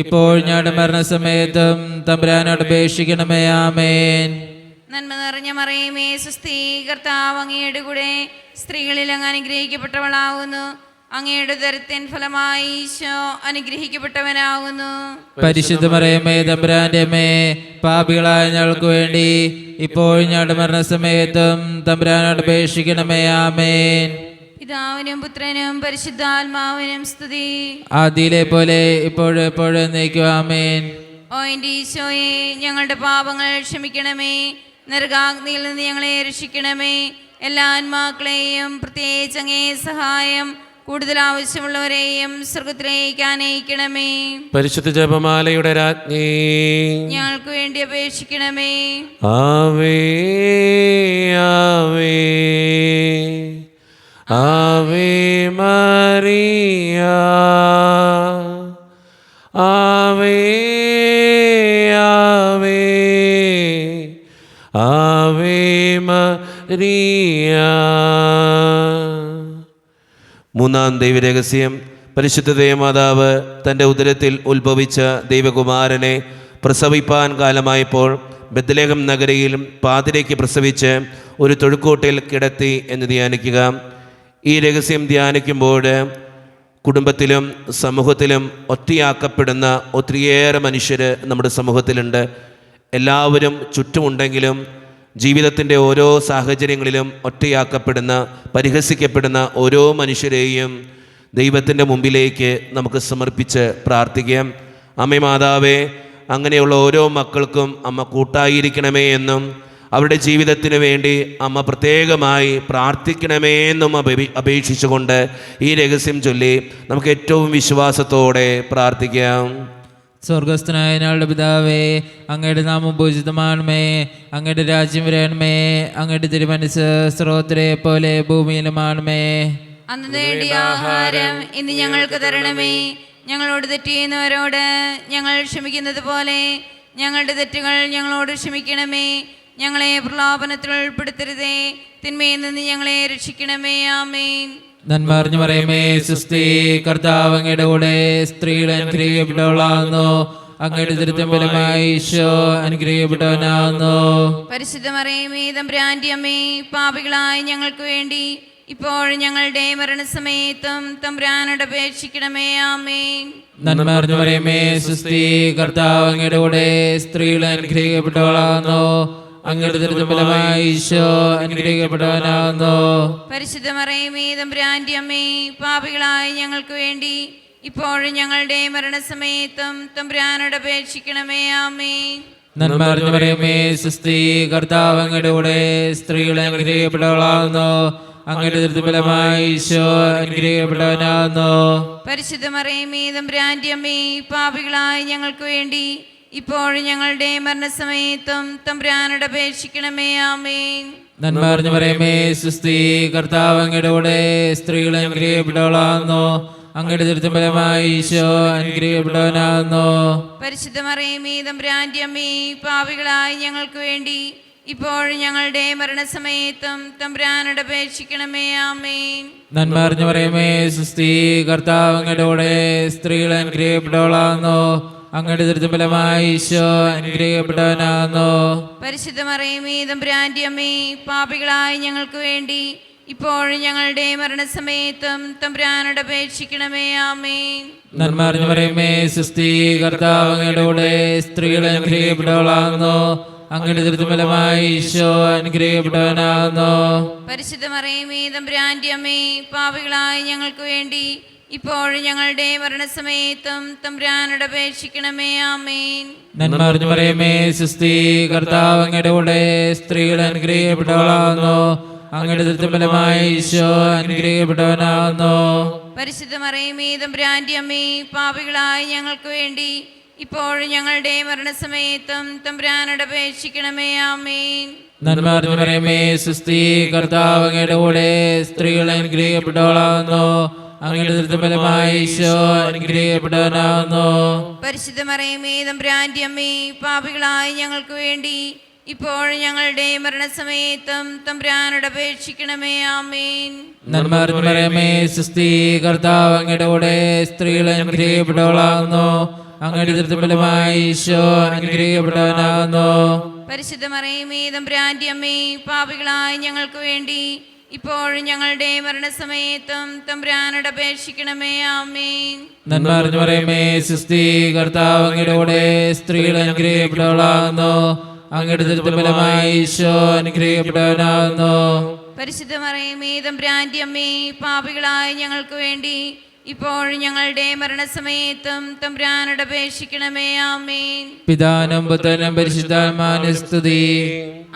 ഇപ്പോൾ ഞങ്ങളുടെ മരണസമയത്തും തമ്പുരാനോട് അപേക്ഷിക്കണമേ. ആമേൻ. നന്മ നിറഞ്ഞ മറിയമേ സുസ്ഥി, കർത്താവ് അങ്ങയുടെ കൂടെ സ്ത്രീകളിൽ അങ്ങ് അനുഗ്രഹിക്കപ്പെട്ടവളാകുന്നു. അങ്ങയുടെ ഉദരത്തിൻ ഫലമായി ഈശോ അനുഗ്രഹിക്കപ്പെട്ടവനാകുന്നു. പരിശുദ്ധ മറിയമേ തമ്പുരാന്റെ അമ്മേ, പാപികളായ ഞങ്ങൾക്ക് വേണ്ടി ഇപ്പോൾ ഞങ്ങളുടെ മരണസമയത്തും തമ്പുരാനോട് അപേക്ഷിക്കണമേ. ആമേൻ. പിതാവിനും പുത്രനും പരിശുദ്ധാത്മാവിനും സ്തുതി. ആദിയിലെ പോലെ ഇപ്പോഴും എപ്പോഴും എന്നേക്കും. ആമേൻ. ഓ എൻ്റെ ഈശോയെ, ഞങ്ങളുടെ പാപങ്ങൾ ക്ഷമിക്കണമേ. നരകാഗ്നിയിൽ നിന്ന് ഞങ്ങളെ രക്ഷിക്കണമേ. എല്ലാ ആത്മാക്കളെയും പ്രത്യേകിച്ച് അങ്ങേ സഹായം കൂടുതൽ ആവശ്യമുള്ളവരെയും സ്വർഗത്തിലേക്ക് അനയിക്കണമേ. പരിശുദ്ധ ജപമാലയുടെ രാജ്ഞി, ഞങ്ങൾക്ക് വേണ്ടി അപേക്ഷിക്കണമേ. ആവേ ആവേ ആവേ മറിയ, ആവേ ആവേ ആവേ മറിയ. മൂന്നാം ദൈവരഹസ്യം, പരിശുദ്ധ ദൈവമാതാവ് തൻ്റെ ഉദരത്തിൽ ഉത്ഭവിച്ച ദൈവകുമാരനെ പ്രസവിപ്പാൻ കാലമായപ്പോൾ ബെത്ലഹേം നഗരിയിൽ പാതിരയ്ക്ക് പ്രസവിച്ച് ഒരു തൊഴുക്കോട്ടിൽ കിടത്തി എന്ന് ധ്യാനിക്കുക. ഈ രഹസ്യം ധ്യാനിക്കുമ്പോൾ കുടുംബത്തിലും സമൂഹത്തിലും ഒറ്റയാക്കപ്പെടുന്ന ഒത്തിരിയേറെ മനുഷ്യർ നമ്മുടെ സമൂഹത്തിലുണ്ട്. എല്ലാവരും ചുറ്റുമുണ്ടെങ്കിലും ജീവിതത്തിൻ്റെ ഓരോ സാഹചര്യങ്ങളിലും ഒറ്റയാക്കപ്പെടുന്ന, പരിഹസിക്കപ്പെടുന്ന ഓരോ മനുഷ്യരെയും ദൈവത്തിൻ്റെ മുമ്പിലേക്ക് നമുക്ക് സമർപ്പിച്ച് പ്രാർത്ഥിക്കാം. അമ്മേ മാതാവേ, അങ്ങനെയുള്ള ഓരോ മക്കൾക്കും അമ്മ കൂട്ടായിരിക്കണമേ എന്നും അവരുടെ ജീവിതത്തിന് വേണ്ടി അമ്മ പ്രത്യേകമായി പ്രാർത്ഥിക്കണമേ എന്നും അപേക്ഷിച്ചുകൊണ്ട് ഈ രഹസ്യം ചൊല്ലി നമുക്ക് ഏറ്റവും വിശ്വാസത്തോടെ പ്രാർത്ഥിക്കാം. സ്വർഗസ്ഥനായ ഞങ്ങളുടെ പിതാവേ, അങ്ങയുടെ നാമം പൂജിതമാണമേ, അങ്ങയുടെ രാജ്യം വരണമേ, അങ്ങയുടെ തിരുമനസ്സ് സ്രോതരെ പോലെ ഭൂമിയിലുമാണമേ. അന്ന് വേണ്ടിയ ആഹാരം ഇന്ന് ഞങ്ങൾക്ക് തരണമേ. ഞങ്ങളോട് തെറ്റ് ചെയ്യുന്നവരോട് ഞങ്ങൾ ക്ഷമിക്കുന്നത് പോലെ ഞങ്ങളുടെ തെറ്റുകൾ ഞങ്ങളോട് ക്ഷമിക്കണമേ. ഞങ്ങളെ പ്രലോഭനത്തിൽ ഉൾപ്പെടുത്തരുതേ, തിന്മയിൽ നിന്ന് ഞങ്ങളെ രക്ഷിക്കണമേ. ആമേൻ. നന്മ അറിഞ്ഞു പറയുമേ സുസ്തി, കർത്താവ് അങ്ങയുടെ കൂടെ സ്ത്രീകൾ അനുഗ്രഹിക്കപ്പെട്ടവളാകുന്നു, അങ്ങയുടെ ദുരിതം ഫലമായി ഈശോ അനുഗ്രഹിക്കപ്പെട്ടവനാകുന്നു. പരിശുദ്ധ മറിയമേ തമ്പുരാന്റെ അമ്മേ, പാപികളായ ഞങ്ങൾക്ക് വേണ്ടി ഇപ്പോഴും ഞങ്ങളുടെ മരണസമയത്തും തമ്പുരാനോട് അപേക്ഷിക്കണമേ. ആമേൻ. നന്മ അറിഞ്ഞു പറയുമേ സുസ്തി, കർത്താവ് അങ്ങയുടെ കൂടെ സ്ത്രീകൾ അനുഗ്രഹിക്കപ്പെട്ടവളാകുന്നു, അങ്ങയുടെ ദുരിതം ഫലമായി ഈശോ അനുഗ്രഹിക്കപ്പെട്ടവനാകുന്നു. പരിശുദ്ധ മറിയമേ തമ്പുരാന്റെ അമ്മേ, പാപികളായ ഞങ്ങൾക്ക് വേണ്ടി ഇപ്പോഴും ഞങ്ങളുടെ മരണസമയത്തും തമ്പുരാനോട് അപേക്ഷിക്കണമേ. ആമേൻ. നന്മ അറിഞ്ഞു പറയുമേ സുസ്തി, കർത്താവ് അങ്ങയുടെ കൂടെ സ്ത്രീകൾ അനുഗ്രഹിക്കപ്പെട്ടവളാകുന്നു, അങ്ങയുടെ ദുരിതം ഫലമായി ഈശോ അനുഗ്രഹിക്കപ്പെട്ടവനാകുന്നു. പരിശുദ്ധ മറിയമേ തമ്പുരാന്റെ അമ്മേ, പാപികളായ ഞങ്ങൾക്ക് വേണ്ടി ഇപ്പോഴും ഞങ്ങളുടെ മരണസമയത്തും തമ്പുരാനോട് അപേക്ഷിക്കണമേ. ആമേൻ. നന്മ അറിഞ്ഞു പറയുമേ സുസ്തി, കർത്താവ് അങ്ങയുടെ കൂടെ സ്ത്രീകൾ അനുഗ്രഹിക്കപ്പെട്ടവളാകുന്നു, അങ്ങയുടെ ദുരിതം ഫലമായി ഈശോ അനുഗ്രഹിക്കപ്പെട്ടവനാകുന്നു. പരിശുദ്ധ മറിയമേ തമ്പുരാന്റെ അമ്മേ, പാപികളായ ഞങ്ങൾക്ക് വേണ്ടി ഇപ്പോഴും ഞങ്ങളുടെ മരണസമയത്തും തമ്പുരാനോട് അപേക്ഷിക്കണമേ. ആമേൻ. നന്മ അറിഞ്ഞു പറയുമേ സുസ്തി, കർത്താവ് അങ്ങയുടെ കൂടെ സ്ത്രീകൾ അനുഗ്രഹിക്കപ്പെട്ടവളാകുന്നു, അങ്ങയുടെ ദുരിതം ഫലമായി ഈശോ അനുഗ്രഹിക്കപ്പെട്ടവനാകുന്നു. പരിശുദ്ധ മറിയമേ തമ്പുരാന്റെ അമ്മേ, പാപികളായ ഞങ്ങൾക്ക് വേണ്ടി ഇപ്പോഴും ഞങ്ങളുടെ മരണസമയത്തും തമ്പുരാനോട് അപേക്ഷിക്കണമേ. ആമേൻ. നന്മ അറിഞ്ഞു പറയുമേ സുസ്തി, കർത്താവ് അങ്ങയുടെ കൂടെ സ്ത്രീകൾ അനുഗ്രഹിക്കപ്പെട്ടവളാകുന്നു, അങ്ങയുടെ ദുരിതം ഫലമായി ഈശോ അനുഗ്രഹിക്കപ്പെട്ടവനാകുന്നു. പരിശുദ്ധ മറിയമേ തമ്പുരാന്റെ അമ്മേ, പാപികളായ ഞങ്ങൾക്ക് വേണ്ടി ഇപ്പോഴും ഞങ്ങളുടെ മരണസമയത്തും തമ്പുരാനോട് അപേക്ഷിക്കണമേ. ആമേൻ. നന്മ അറിഞ്ഞു പറയുമേ സുസ്തി, കർത്താവ് അങ്ങയുടെ കൂടെ സ്ത്രീകൾ അനുഗ്രഹിക്കപ്പെട്ടവളാകുന്നു, അങ്ങയുടെ ദുരിതം ഫലമായി ഈശോ അനുഗ്രഹിക്കപ്പെട്ടവനാകുന്നു. പരിശുദ്ധ മറിയമേ തമ്പുരാന്റെ അമ്മേ, പാപികളായ ഞങ്ങൾക്ക് വേണ്ടി ഇപ്പോഴും ഞങ്ങളുടെ മരണസമയത്തും തമ്പുരാനോട് അപേക്ഷിക്കണമേ. ആമേൻ. നന്മ അറിഞ്ഞു പറയുമേ സുസ്തി, കർത്താവ് അങ്ങയുടെ കൂടെ സ്ത്രീകൾ അനുഗ്രഹിക്കപ്പെട്ടവളാകുന്നു, അങ്ങയുടെ ദുരിതം ഫലമായി ഈശോ അനുഗ്രഹിക്കപ്പെട്ടവനാകുന്നു. പരിശുദ്ധ മറിയമേ തമ്പുരാന്റെ അമ്മേ, പാപികളായ ഞങ്ങൾക്ക് വേണ്ടി ഇപ്പോഴും ഞങ്ങളുടെ മരണസമയത്തും തമ്പുരാനോട് അപേക്ഷിക്കണമേ. ആമേൻ. നന്മ അറിഞ്ഞു പറയുമേ സുസ്തി, കർത്താവ് അങ്ങയുടെ കൂടെ സ്ത്രീകൾ അനുഗ്രഹിക്കപ്പെട്ടവളാകുന്നു, അങ്ങയുടെ ദുരിതം ഫലമായി ഈശോ അനുഗ്രഹിക്കപ്പെട്ടവനാകുന്നു. പരിശുദ്ധ മറിയമേ തമ്പുരാന്റെ അമ്മേ, പാപികളായ ഞങ്ങൾക്ക് വേണ്ടി ഇപ്പോഴും ഞങ്ങളുടെ മരണസമയത്തും തമ്പുരാനോട് അപേക്ഷിക്കണമേ. ആമേൻ. നന്മ അറിഞ്ഞു പറയുമേ സുസ്തി, കർത്താവ് അങ്ങയുടെ കൂടെ സ്ത്രീകൾ അനുഗ്രഹിക്കപ്പെട്ടവളാകുന്നു, അങ്ങയുടെ ദുരിതം ഫലമായി ഈശോ അനുഗ്രഹിക്കപ്പെട്ടവനാകുന്നു. പരിശുദ്ധ മറിയമേ തമ്പുരാന്റെ അമ്മേ, പാപികളായ ഞങ്ങൾക്ക് വേണ്ടി ഇപ്പോഴും ഞങ്ങളുടെ മരണസമയത്തും തമ്പുരാനോട് അപേക്ഷിക്കണമേ. ആമേൻ. പിതാനും പുത്രനും പരിശുദ്ധാത്മാവിനും സ്തുതി.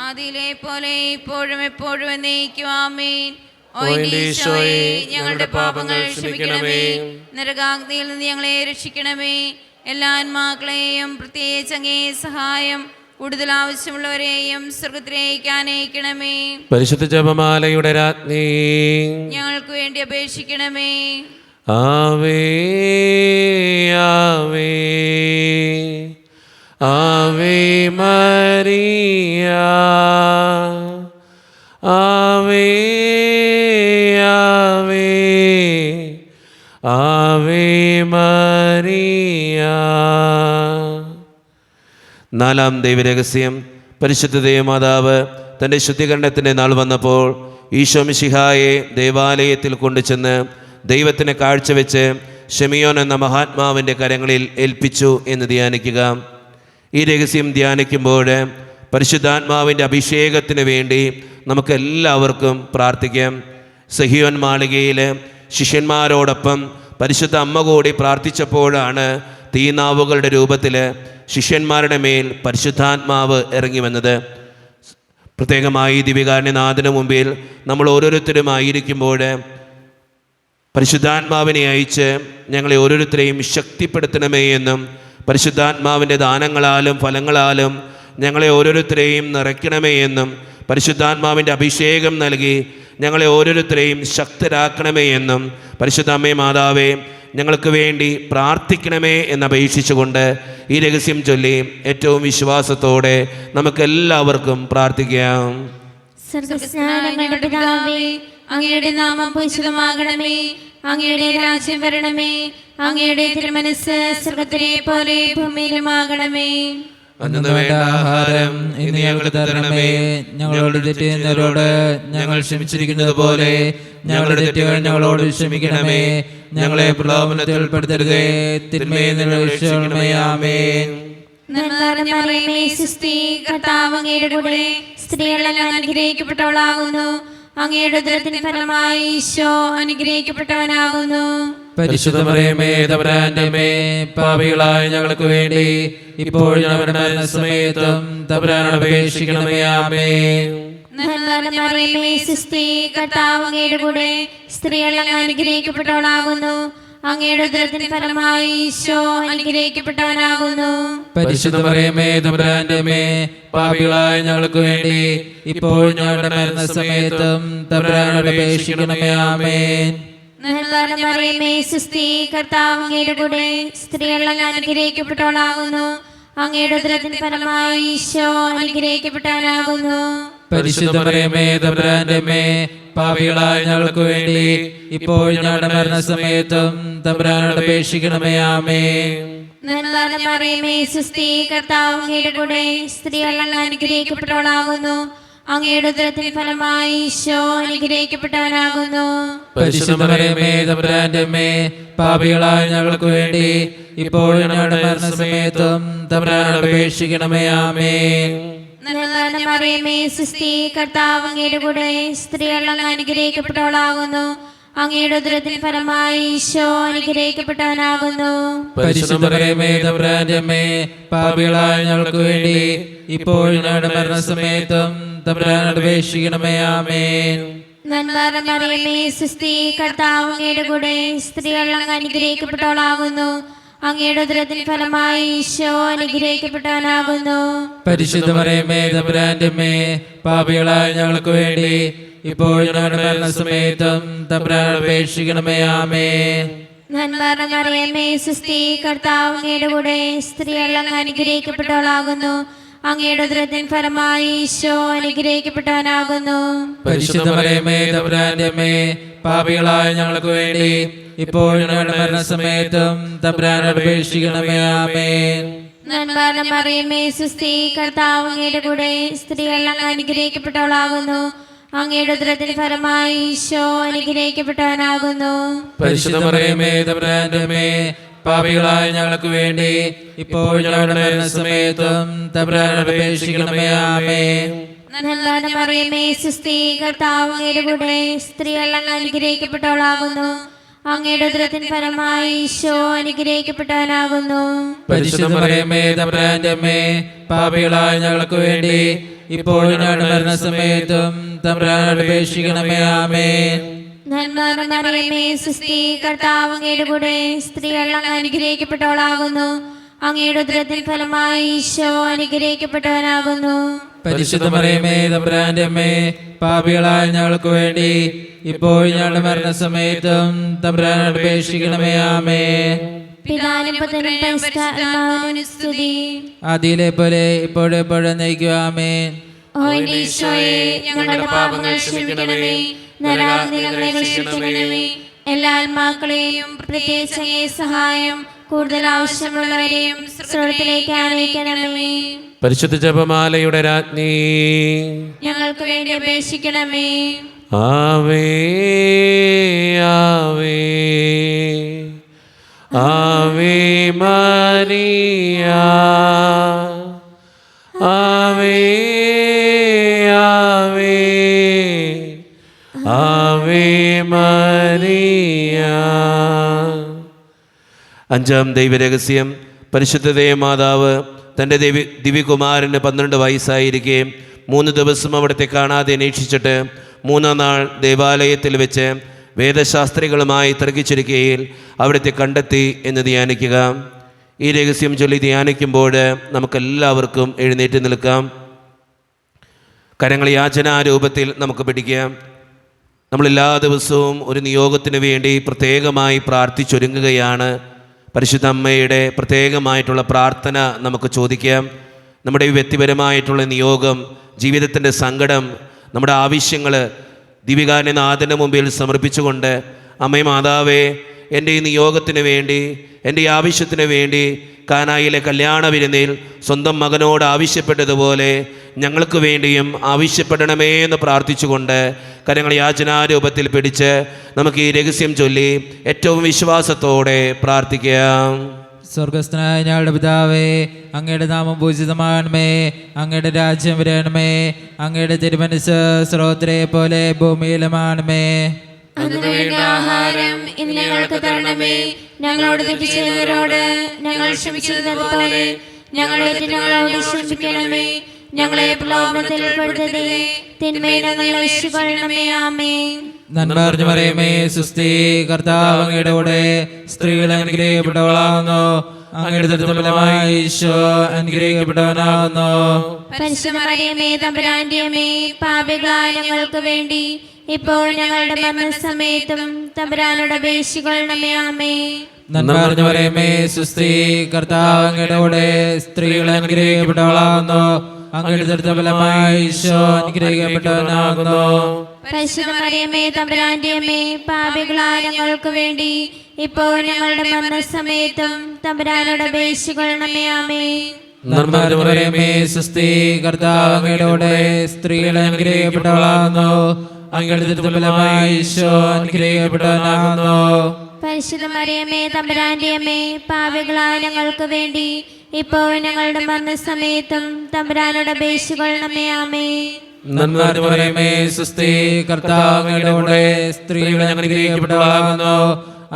ആദിയിലെ പോലെ ഇപ്പോഴും എപ്പോഴും എന്നേക്കും. ആമേൻ. ഓ എൻ്റെ ഈശോയേ, ഞങ്ങളുടെ പാപങ്ങൾ ക്ഷമിക്കണമേ, നരകാഗ്നിയിൽ നിന്ന് ഞങ്ങളെ രക്ഷിക്കണമേ. എല്ലാ ആത്മാക്കളെയും പ്രത്യേകിച്ച് അങ്ങേ സഹായം കൂടുതൽ ആവശ്യമുള്ളവരെയും സ്വർഗത്തിലേക്ക് അനയിക്കണമേ. പരിശുദ്ധ ജപമാലയുടെ രാജ്ഞി, ഞങ്ങൾക്ക് വേണ്ടി അപേക്ഷിക്കണമേ. ആവേ ആവേ ആവേ മരിയ, ആവേ ആവേ ആവേ മരിയ. നാലാം ദൈവരഹസ്യം. പരിശുദ്ധ ദൈവമാതാവ് തൻ്റെ ശുദ്ധീകരണത്തിൻ്റെ നാൾ വന്നപ്പോൾ ഈശോ മിശിഹായെ ദേവാലയത്തിൽ കൊണ്ടുചെന്ന് ദൈവത്തിന് കാഴ്ചവെച്ച് ഷെമിയോൻ എന്ന മഹാത്മാവിൻ്റെ കരങ്ങളിൽ ഏൽപ്പിച്ചു എന്ന് ധ്യാനിക്കുക. ഈ രഹസ്യം ധ്യാനിക്കുമ്പോൾ പരിശുദ്ധാത്മാവിൻ്റെ അഭിഷേകത്തിന് വേണ്ടി നമുക്കെല്ലാവർക്കും പ്രാർത്ഥിക്കാം. സഹിയോൻ മാളികയിൽ ശിഷ്യന്മാരോടൊപ്പം പരിശുദ്ധ അമ്മ കൂടി പ്രാർത്ഥിച്ചപ്പോഴാണ് തീനാവുകളുടെ രൂപത്തിൽ ശിഷ്യന്മാരുടെ മേൽ പരിശുദ്ധാത്മാവ് ഇറങ്ങി വന്നത്. പ്രത്യേകമായി ദിവ്യകാരുണ്യനാഥന് മുമ്പിൽ നമ്മൾ ഓരോരുത്തരുമായിരിക്കുമ്പോൾ പരിശുദ്ധാത്മാവിനെ അയച്ച് ഞങ്ങളെ ഓരോരുത്തരെയും ശക്തിപ്പെടുത്തണമേ എന്നും പരിശുദ്ധാത്മാവിൻ്റെ ദാനങ്ങളാലും ഫലങ്ങളാലും ഞങ്ങളെ ഓരോരുത്തരെയും നിറയ്ക്കണമേ എന്നും പരിശുദ്ധാത്മാവിൻ്റെ അഭിഷേകം നൽകി ഞങ്ങളെ ഓരോരുത്തരെയും ശക്തരാക്കണമേ എന്നും പരിശുദ്ധ അമ്മേ മാതാവേ ഞങ്ങൾക്ക് വേണ്ടി പ്രാർത്ഥിക്കണമേ എന്നപേക്ഷിച്ചുകൊണ്ട് ഈ രഹസ്യം ചൊല്ലി ഏറ്റവും വിശ്വാസത്തോടെ നമുക്കെല്ലാവർക്കും പ്രാർത്ഥിക്കാം. സ്വർഗ്ഗസ്നാനങ്ങളുടെ പിതാവേ, അങ്ങയുടെ നാമം പൂജിതമാകണമേ, അങ്ങയുടെ രാജ്യം വരണമേ, അങ്ങയുടെ തിരുമനസ്സ് സ്വർഗ്ഗത്തിലെ പോലെ ഭൂമിയിലുമാകണമേ. അന്നു വേണ്ട ആഹാരം ഇന്ന് ഞങ്ങൾക്ക് തരണമേ. ഞങ്ങളോട് തെറ്റ് ചെയ്യുന്നവരോട് ഞങ്ങൾ ക്ഷമിച്ചിരിക്കുന്നത് പോലെ ഞങ്ങളുടെ തെറ്റുകൾ ഞങ്ങളോട് ക്ഷമിക്കണമേ. ഞങ്ങളെ പ്രലോഭനത്തിൽ ഉൾപ്പെടുത്തരുതേ, തിന്മയിൽ നിന്ന് രക്ഷിക്കണമേ. ആമേൻ. നന്മ നിറഞ്ഞ മറിയമേ, സ്വസ്തി, കർത്താവ് അങ്ങയുടെ കൂടെ സ്ത്രീകളെല്ലാം അനുഗ്രഹിക്കപ്പെട്ടവളാകുന്നു. അങ്ങയുടെ ഉദരത്തിൻ ഫലമായി ഈശോ അനുഗ്രഹിക്കപ്പെട്ടവനാകുന്നു. പരിശുദ്ധ മറിയമേ, തമ്പുരാന്റെ അമ്മേ, പാപികളായ ഞങ്ങൾക്ക് വേണ്ടി ഇപ്പോൾ ഞങ്ങളുടെ മരണസമയത്തും തമ്പുരാനോട് അപേക്ഷിക്കണമേ. ആമേൻ. നന്മ നിറഞ്ഞ മറിയമേ, സ്വസ്തി, കർത്താവ് അങ്ങയുടെ കൂടെ സ്ത്രീകളെല്ലാം അനുഗ്രഹിക്കപ്പെട്ടവളാകുന്നു. അങ്ങയുടെ ഉദരത്തിൻ ഫലമായി ഈശോ അനുഗ്രഹിക്കപ്പെട്ടവനാകുന്നു. പരിശുദ്ധ മറിയമേ, തമ്പുരാന്റെ അമ്മേ, പാപികളായ ഞങ്ങൾക്ക് വേണ്ടി ഇപ്പോൾ ഞങ്ങളുടെ മരണസമയത്തും തമ്പുരാനോട് അപേക്ഷിക്കണമേ. ആമേൻ. നന്മ നിറഞ്ഞ മറിയമേ, സ്വസ്തി, കർത്താവ് അങ്ങയുടെ കൂടെ സ്ത്രീകളെല്ലാം അനുഗ്രഹിക്കപ്പെട്ടവളാകുന്നു. അങ്ങയുടെ ഉദരത്തിൻ ഫലമായി ഈശോ അനുഗ്രഹിക്കപ്പെട്ടവനാകുന്നു. പരിശുദ്ധ മറിയമേ, തമ്പുരാന്റെ അമ്മേ, പാപികളായ ഞങ്ങൾക്ക് വേണ്ടി ഇപ്പോൾ ഞങ്ങളുടെ മരണസമയത്തും തമ്പുരാനോട് അപേക്ഷിക്കണമേ. ആമേൻ. നന്മ നിറഞ്ഞ മറിയമേ, സ്വസ്തി, കർത്താവ് അങ്ങയുടെ കൂടെ സ്ത്രീകളെല്ലാം അനുഗ്രഹിക്കപ്പെട്ടവളാകുന്നു. അങ്ങയുടെ ഉദരത്തിൻ ഫലമായി ഈശോ അനുഗ്രഹിക്കപ്പെട്ടവനാകുന്നു. പരിശുദ്ധ മറിയമേ, തമ്പുരാന്റെ അമ്മേ, പാപികളായ ഞങ്ങൾക്ക് വേണ്ടി ഇപ്പോൾ ഞങ്ങളുടെ മരണസമയത്തും തമ്പുരാനോട് അപേക്ഷിക്കണമേ. ആമേൻ. നന്മ നിറഞ്ഞ മറിയമേ, സ്വസ്തി, കർത്താവ് അങ്ങയുടെ കൂടെ സ്ത്രീകളെല്ലാം അനുഗ്രഹിക്കപ്പെട്ടവളാകുന്നു. അങ്ങയുടെ ഉദരത്തിൻ ഫലമായി ഈശോ അനുഗ്രഹിക്കപ്പെട്ടവനാകുന്നു. പരിശുദ്ധ മറിയമേ, തമ്പുരാന്റെ അമ്മേ, പാപികളായ ഞങ്ങൾക്ക് വേണ്ടി ഇപ്പോൾ ഞങ്ങളുടെ മരണസമയത്തും തമ്പുരാനോട് അപേക്ഷിക്കണമേ. ആമേൻ. നന്മ നിറഞ്ഞ മറിയമേ, സ്വസ്തി, കർത്താവ് അങ്ങയുടെ കൂടെ സ്ത്രീകളെല്ലാം അനുഗ്രഹിക്കപ്പെട്ടവളാകുന്നു. അങ്ങയുടെ ഉദരത്തിൻ ഫലമായി ഈശോ അനുഗ്രഹിക്കപ്പെട്ടവനാകുന്നു. പരിശുദ്ധ മറിയമേ, തമ്പുരാന്റെ അമ്മേ, പാപികളായ ഞങ്ങൾക്ക് വേണ്ടി ഇപ്പോൾ ഞങ്ങളുടെ മരണസമയത്തും തമ്പുരാനോട് അപേക്ഷിക്കണമേ. ആമേൻ. നന്മ നിറഞ്ഞ മറിയമേ, സ്വസ്തി, കർത്താവ് അങ്ങയുടെ കൂടെ സ്ത്രീകളെല്ലാം അനുഗ്രഹിക്കപ്പെട്ടവളാകുന്നു. അങ്ങയുടെ ഉദരത്തിൻ ഫലമായി ഈശോ അനുഗ്രഹിക്കപ്പെട്ടവനാകുന്നു. പരിശുദ്ധ മറിയമേ, തമ്പുരാന്റെ അമ്മേ, പാപികളായ ഞങ്ങൾക്ക് വേണ്ടി ഇപ്പോൾ ഞങ്ങളുടെ മരണസമയത്തും തമ്പുരാനോട് അപേക്ഷിക്കണമേ. ആമേൻ. നന്മ നിറഞ്ഞ മറിയമേ, സ്വസ്തി, കർത്താവ് അങ്ങയുടെ കൂടെ സ്ത്രീകളെല്ലാം അനുഗ്രഹിക്കപ്പെട്ടവളാകുന്നു. അങ്ങയുടെ ഉദരത്തിൻ ഫലമായി ഈശോ അനുഗ്രഹിക്കപ്പെട്ടവനാകുന്നു. പരിശുദ്ധ മറിയമേ, തമ്പുരാന്റെ അമ്മേ, പാപികളായ ഞങ്ങൾക്ക് വേണ്ടി ഇപ്പോൾ ഞങ്ങളുടെ മരണസമയത്തും തമ്പുരാനോട് അപേക്ഷിക്കണമേ. ആമേൻ. നന്മ നിറഞ്ഞ മറിയമേ, സ്വസ്തി, കർത്താവ് അങ്ങയുടെ കൂടെ സ്ത്രീകളെല്ലാം അനുഗ്രഹിക്കപ്പെട്ടവളാകുന്നു. അങ്ങയുടെ ഉദരത്തിൻ ഫലമായി ഈശോ അനുഗ്രഹിക്കപ്പെട്ടവനാകുന്നു. പരിശുദ്ധ മറിയമേ, തമ്പുരാന്റെ അമ്മേ, പാപികളായ ഞങ്ങൾക്ക് വേണ്ടി ഇപ്പോൾ ഞങ്ങളുടെ മരണസമയത്തും തമ്പുരാനോട് അപേക്ഷിക്കണമേ. ആമേൻ. നന്മ നിറഞ്ഞ മറിയമേ, സ്വസ്തി, കർത്താവ് അങ്ങയുടെ കൂടെ സ്ത്രീകളെല്ലാം അനുഗ്രഹിക്കപ്പെട്ടവളാകുന്നു. അങ്ങയുടെ ഉദരത്തിൻ ഫലമായി ഈശോ അനുഗ്രഹിക്കപ്പെട്ടവനാകുന്നു. പരിശുദ്ധ മറിയമേ, തമ്പുരാന്റെ അമ്മേ, പാപികളായ ഞങ്ങൾക്ക് വേണ്ടി ഇപ്പോൾ ഞങ്ങളുടെ മരണസമയത്തും തമ്പുരാനോട് അപേക്ഷിക്കണമേ. ആമേൻ. പിതാവിനും പുത്രനും പരിശുദ്ധാത്മാവിനും സ്തുതി. ആദിയിലെ പോലെ ഇപ്പോഴെപ്പോഴും നയിക്കുക. ആമേൻ. ഓ എന്റെ ഈശോയെ, ഞങ്ങളുടെ പാപങ്ങൾ ക്ഷമിക്കണമേ, നരകാഗ്നി ഞങ്ങളെ രക്ഷിക്കണമേ. എല്ലാ ആത്മാക്കളെയും പ്രത്യേകിച്ച് അങ്ങേ സഹായം കൂടുതൽ ആവശ്യമുള്ളവരെയും സ്വർഗ്ഗത്തിലേക്ക് ആനയിക്കണമേ. പരിശുദ്ധ ജപമാലയുടെ രാജ്ഞി, ഞങ്ങൾക്ക് വേണ്ടി അപേക്ഷിക്കണമേ. ആവേ ആവേ ആവേ മരിയ, ആവേ ആവേ ആവേ മരിയ. അഞ്ചാം ദൈവരഹസ്യം. പരിശുദ്ധ മാതാവ് തൻ്റെ ദിവ്യകുമാരന് 12 വയസ്സായിരിക്കെ 3 ദിവസം അവിടുത്തെ കാണാതെ അന്വേഷിച്ചിട്ട് 3-ാം നാൾ ദേവാലയത്തിൽ വെച്ച് വേദശാസ്ത്രികളുമായി തർക്കിച്ചിരിക്കുകയിൽ അവിടുത്തെ കണ്ടെത്തി എന്ന് ധ്യാനിക്കുക. ഈ രഹസ്യം ചൊല്ലി ധ്യാനിക്കുമ്പോൾ നമുക്കെല്ലാവർക്കും എഴുന്നേറ്റ് നിൽക്കാം. കരങ്ങൾ യാചനാരൂപത്തിൽ നമുക്ക് പിടിക്കാം. നമ്മളെല്ലാ ദിവസവും ഒരു നിയോഗത്തിന് വേണ്ടി പ്രത്യേകമായി പ്രാർത്ഥിച്ചൊരുങ്ങുകയാണ്. പരിശുദ്ധ അമ്മയുടെ പ്രത്യേകമായിട്ടുള്ള പ്രാർത്ഥന നമുക്ക് ചോദിക്കാം. നമ്മുടെ ഈ വ്യക്തിപരമായിട്ടുള്ള നിയോഗം, ജീവിതത്തിൻ്റെ സങ്കടം, നമ്മുടെ ആവശ്യങ്ങൾ ദിവികാരനാഥൻ്റെ മുമ്പിൽ സമർപ്പിച്ചുകൊണ്ട്, അമ്മേ മാതാവേ, എൻ്റെ ഈ നിയോഗത്തിന് വേണ്ടി, എൻ്റെ ഈ ആവശ്യത്തിന് വേണ്ടി കാനായിലെ കല്യാണ വിരുന്നിൽ സ്വന്തം മകനോട് ആവശ്യപ്പെട്ടതുപോലെ ഞങ്ങൾക്ക് വേണ്ടിയും ആവശ്യപ്പെടണമേ എന്ന് പ്രാർത്ഥിച്ചുകൊണ്ട് കരങ്ങൾ യാചനാരൂപത്തിൽ പിടിച്ച് നമുക്ക് ഈ രഹസ്യം ചൊല്ലി ഏറ്റവും വിശ്വാസത്തോടെ പ്രാർത്ഥിക്കാം. സ്വർഗസ്ഥനായ ഞങ്ങളുടെ പിതാവേ, അങ്ങയുടെ നാമം പൂജിതമാകണമേ, അങ്ങയുടെ രാജ്യം വരണമേ, അങ്ങയുടെ തിരുമനസ്സ് സ്രോതരെ പോലെ ഭൂമിയിലുമാണമേ. അന്നു വേണ്ട ആഹാരം ഇന്ന് ഞങ്ങൾക്ക് തരണമേ. ഞങ്ങളോട് തെറ്റ് ചെയ്തവരോട് ഞങ്ങൾ ക്ഷമിച്ചതുപോലെ ഞങ്ങളെ ഞങ്ങളോട് ക്ഷമിക്കണമേ. ഞങ്ങളെ പ്രലോഭനത്തിൽ ഉൾപ്പെടുത്തരുതേ, തിന്മയിൽ നിന്ന് ഞങ്ങളെ രക്ഷിക്കണമേ. ആമേൻ. നന്മ നിറഞ്ഞ മറിയമേ, സുസ്ഥി, കർത്താവ് അങ്ങയുടെ കൂടെ, സ്ത്രീകൾ അനുഗ്രഹിക്കപ്പെട്ടവളാകുന്നു, അങ്ങയുടെ ദുരിതഫലമായ ഈശോ അനുഗ്രഹിക്കപ്പെട്ടവനാകുന്നു. പരിശുദ്ധ മറിയമേ, തമ്പുരാന്റെ അമ്മേ, പാപികളായ ഞങ്ങൾക്ക് വേണ്ടി ഇപ്പോൾ ഞങ്ങളുടെ മരണസമയത്തും തമ്പുരാനോട് അപേക്ഷിക്കണമേ. ആമേൻ. നന്മ നിറഞ്ഞ മറിയമേ, സുസ്ഥി, കർത്താവ് അങ്ങയുടെ കൂടെ, സ്ത്രീകൾ അനുഗ്രഹിക്കപ്പെട്ടവളാകുന്നു, അങ്ങയുടെ ദുരിതഫലമായ ഈശോ അനുഗ്രഹിക്കപ്പെട്ടവനാകുന്നു. പരിശുദ്ധ മറിയമേ, തമ്പുരാന്റെ അമ്മേ, പാപികളായ ഞങ്ങൾക്ക് വേണ്ടി ഇപ്പോൾ ഞങ്ങളുടെ മരണസമയത്തും തമ്പുരാനോട് അപേക്ഷിക്കണമേ. ആമേൻ. നന്മ നിറഞ്ഞ മറിയമേ, സുസ്ഥി, കർത്താവ് അങ്ങയുടെ കൂടെ, സ്ത്രീകൾ അനുഗ്രഹിക്കപ്പെട്ടവളാകുന്നു, അങ്ങയുടെ ദുരിതഫലമായ ഈശോ അനുഗ്രഹിക്കപ്പെട്ടവനാകുന്നു. പരിശുദ്ധ മറിയമേ, തമ്പുരാന്റെ അമ്മേ, പാപികളായ ഞങ്ങൾക്ക് വേണ്ടി ഇപ്പോൾ ഞങ്ങളുടെ മരണസമയത്തും തമ്പുരാനോട് അപേക്ഷിക്കണമേ. ആമേൻ. നന്മ നിറഞ്ഞ മറിയമേ, സുസ്ഥി, കർത്താവ് അങ്ങയുടെ കൂടെ, സ്ത്രീകൾ അനുഗ്രഹിക്കപ്പെട്ടവളാകുന്നു,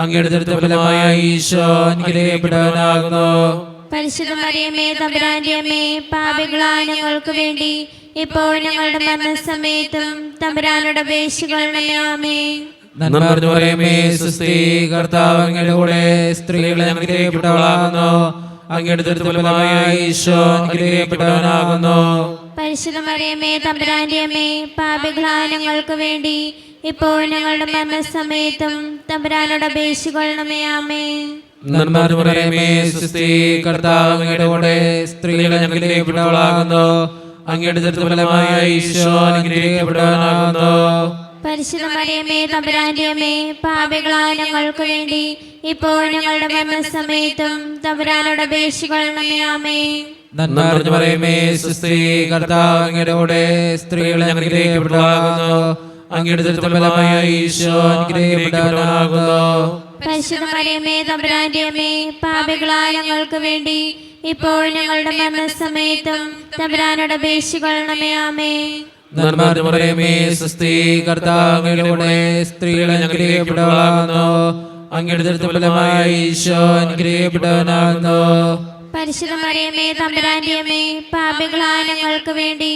അങ്ങയുടെ ദുരിതഫലമായ ഈശോ അനുഗ്രഹിക്കപ്പെട്ടവനാകുന്നു. പരിശുദ്ധ മറിയമേ, തമ്പുരാന്റെ അമ്മേ, പാപികളായ ഞങ്ങൾക്ക് വേണ്ടി ഇപ്പോൾ ഞങ്ങളുടെ മരണസമയത്തും തമ്പുരാനോട് അപേക്ഷിക്കണമേ. ആമേൻ. നന്മ നിറഞ്ഞ മറിയമേ, സുസ്ഥി, കർത്താവ് അങ്ങയുടെ കൂടെ, സ്ത്രീകൾ അനുഗ്രഹിക്കപ്പെട്ടവളാകുന്നു, അങ്ങയുടെ ദുരിതഫലമായ ഈശോ അനുഗ്രഹിക്കപ്പെട്ടവനാകുന്നു. പരിശുദ്ധ മറിയമേ, തമ്പുരാന്റെ അമ്മേ, പാപികളായ ഞങ്ങൾക്ക് വേണ്ടി ഇപ്പോൾ ഞങ്ങളുടെ മരണസമയത്തും തമ്പുരാനോട് അപേക്ഷിക്കണമേ. ആമേൻ. നന്മ നിറഞ്ഞ മറിയമേ, സുസ്ഥി, കർത്താവ് അങ്ങയുടെ കൂടെ, സ്ത്രീകൾ അനുഗ്രഹിക്കപ്പെട്ടവളാകുന്നു, അങ്ങയുടെ ദുരിതഫലമായ ഈശോ അനുഗ്രഹിക്കപ്പെട്ടവനാകുന്നു. പരിശുദ്ധ മറിയമേ, തമ്പുരാന്റെ അമ്മേ, പാപികളായ ഞങ്ങൾക്ക് വേണ്ടി ഇപ്പോൾ ഞങ്ങളുടെ മരണസമയത്തും തമ്പുരാനോട് അപേക്ഷിക്കണമേ. ആമേൻ. നന്മ നിറഞ്ഞ മറിയമേ, സുസ്ഥി, കർത്താവ് അങ്ങയുടെ കൂടെ, സ്ത്രീകൾ അനുഗ്രഹിക്കപ്പെട്ടവളാകുന്നു, അങ്ങയുടെ ദുരിതഫലമായ ഈശോ അനുഗ്രഹിക്കപ്പെട്ടവനാകുന്നു. പരിശുദ്ധ മറിയമേ, തമ്പുരാന്റെ അമ്മേ, പാപികളായ ഞങ്ങൾക്ക് വേണ്ടി ഇപ്പോൾ ഞങ്ങളുടെ മരണസമയത്തും തമ്പുരാനോട് അപേക്ഷിക്കണമേ. ആമേൻ. നന്മ നിറഞ്ഞ മറിയമേ, സുസ്ഥി, കർത്താവ് അങ്ങയുടെ കൂടെ, സ്ത്രീകൾ അനുഗ്രഹിക്കപ്പെട്ടവളാകുന്നു, അങ്ങയുടെ ദുരിതഫലമായ ഈശോ അനുഗ്രഹിക്കപ്പെട്ടവനാകുന്നു. പരിശുദ്ധ മറിയമേ, തമ്പുരാന്റെ അമ്മേ, പാപികളായ ഞങ്ങൾക്ക് വേണ്ടി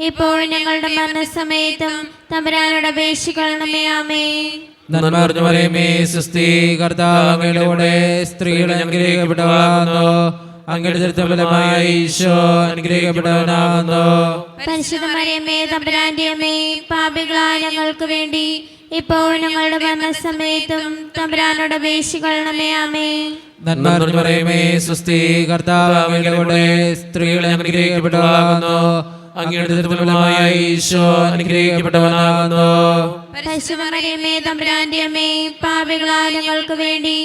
ഇപ്പോൾ ഞങ്ങളുടെ മരണസമയത്തും തമ്പുരാനോട് അപേക്ഷിക്കണമേ. ആമേൻ. നന്മ നിറഞ്ഞ മറിയമേ, സുസ്ഥി, കർത്താവ് അങ്ങയുടെ കൂടെ, സ്ത്രീകൾ അനുഗ്രഹിക്കപ്പെട്ടവളാകുന്നു, അങ്ങയുടെ ദുരിതഫലമായ ഈശോ അനുഗ്രഹിക്കപ്പെട്ടവനാകുന്നു. പരിശുദ്ധ മറിയമേ, തമ്പുരാന്റെ അമ്മേ, പാപികളായ ഞങ്ങൾക്ക് വേണ്ടി ഇപ്പോൾ ഞങ്ങളുടെ മരണസമയത്തും തമ്പുരാനോട് അപേക്ഷിക്കണമേ. ആമേൻ. നന്മ നിറഞ്ഞ മറിയമേ, സുസ്ഥി, കർത്താവ് അങ്ങയുടെ കൂടെ, സ്ത്രീകൾ അനുഗ്രഹിക്കപ്പെട്ടവളാകുന്നു, അങ്ങയുടെ ദുരിതഫലമായ ഈശോ അനുഗ്രഹിക്കപ്പെട്ടവനാകുന്നു. പരിശുദ്ധ മറിയമേ, തമ്പുരാന്റെ അമ്മേ, പാപികളായ ഞങ്ങൾക്ക് വേണ്ടി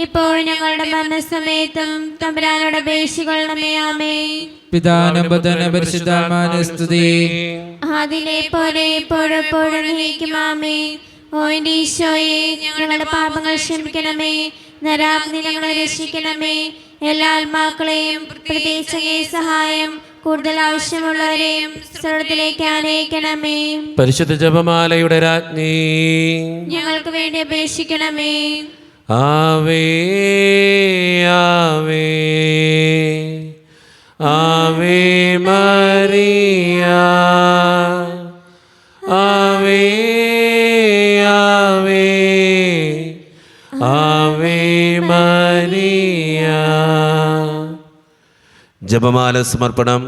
ഇപ്പോൾ ഞങ്ങളുടെ മരണസമയത്തും തമ്പുരാനോട് അപേക്ഷിക്കണമേ. ആമേൻ. പിതാവിനും പുത്രനും പരിശുദ്ധാത്മാവിനും സ്തുതി. അതിലെ പോലെ എപ്പോഴെപ്പോഴും നയിക്കും. ആമേൻ. ഓ എന്റെ ഈശോയെ, ഞങ്ങളുടെ പാപങ്ങൾ ക്ഷമിക്കണമേ, നരാഗ്നി ഞങ്ങളെ രക്ഷിക്കണമേ. എല്ലാ ആത്മാക്കളെയും പ്രത്യേകിച്ച് അങ്ങേ സഹായം കൂടുതൽ ആവശ്യമുള്ളവരെയും സ്വർഗ്ഗത്തിലേക്ക് ആനയിക്കണമേ. പരിശുദ്ധ ജപമാലയുടെ രാജ്ഞി, ഞങ്ങൾക്ക് വേണ്ടി അപേക്ഷിക്കണമേ. ആവേ ആവേ ആവേ മരിയ, ആവേ ആവേ ആവേ മരിയ. ജപമാല സമർപ്പണം.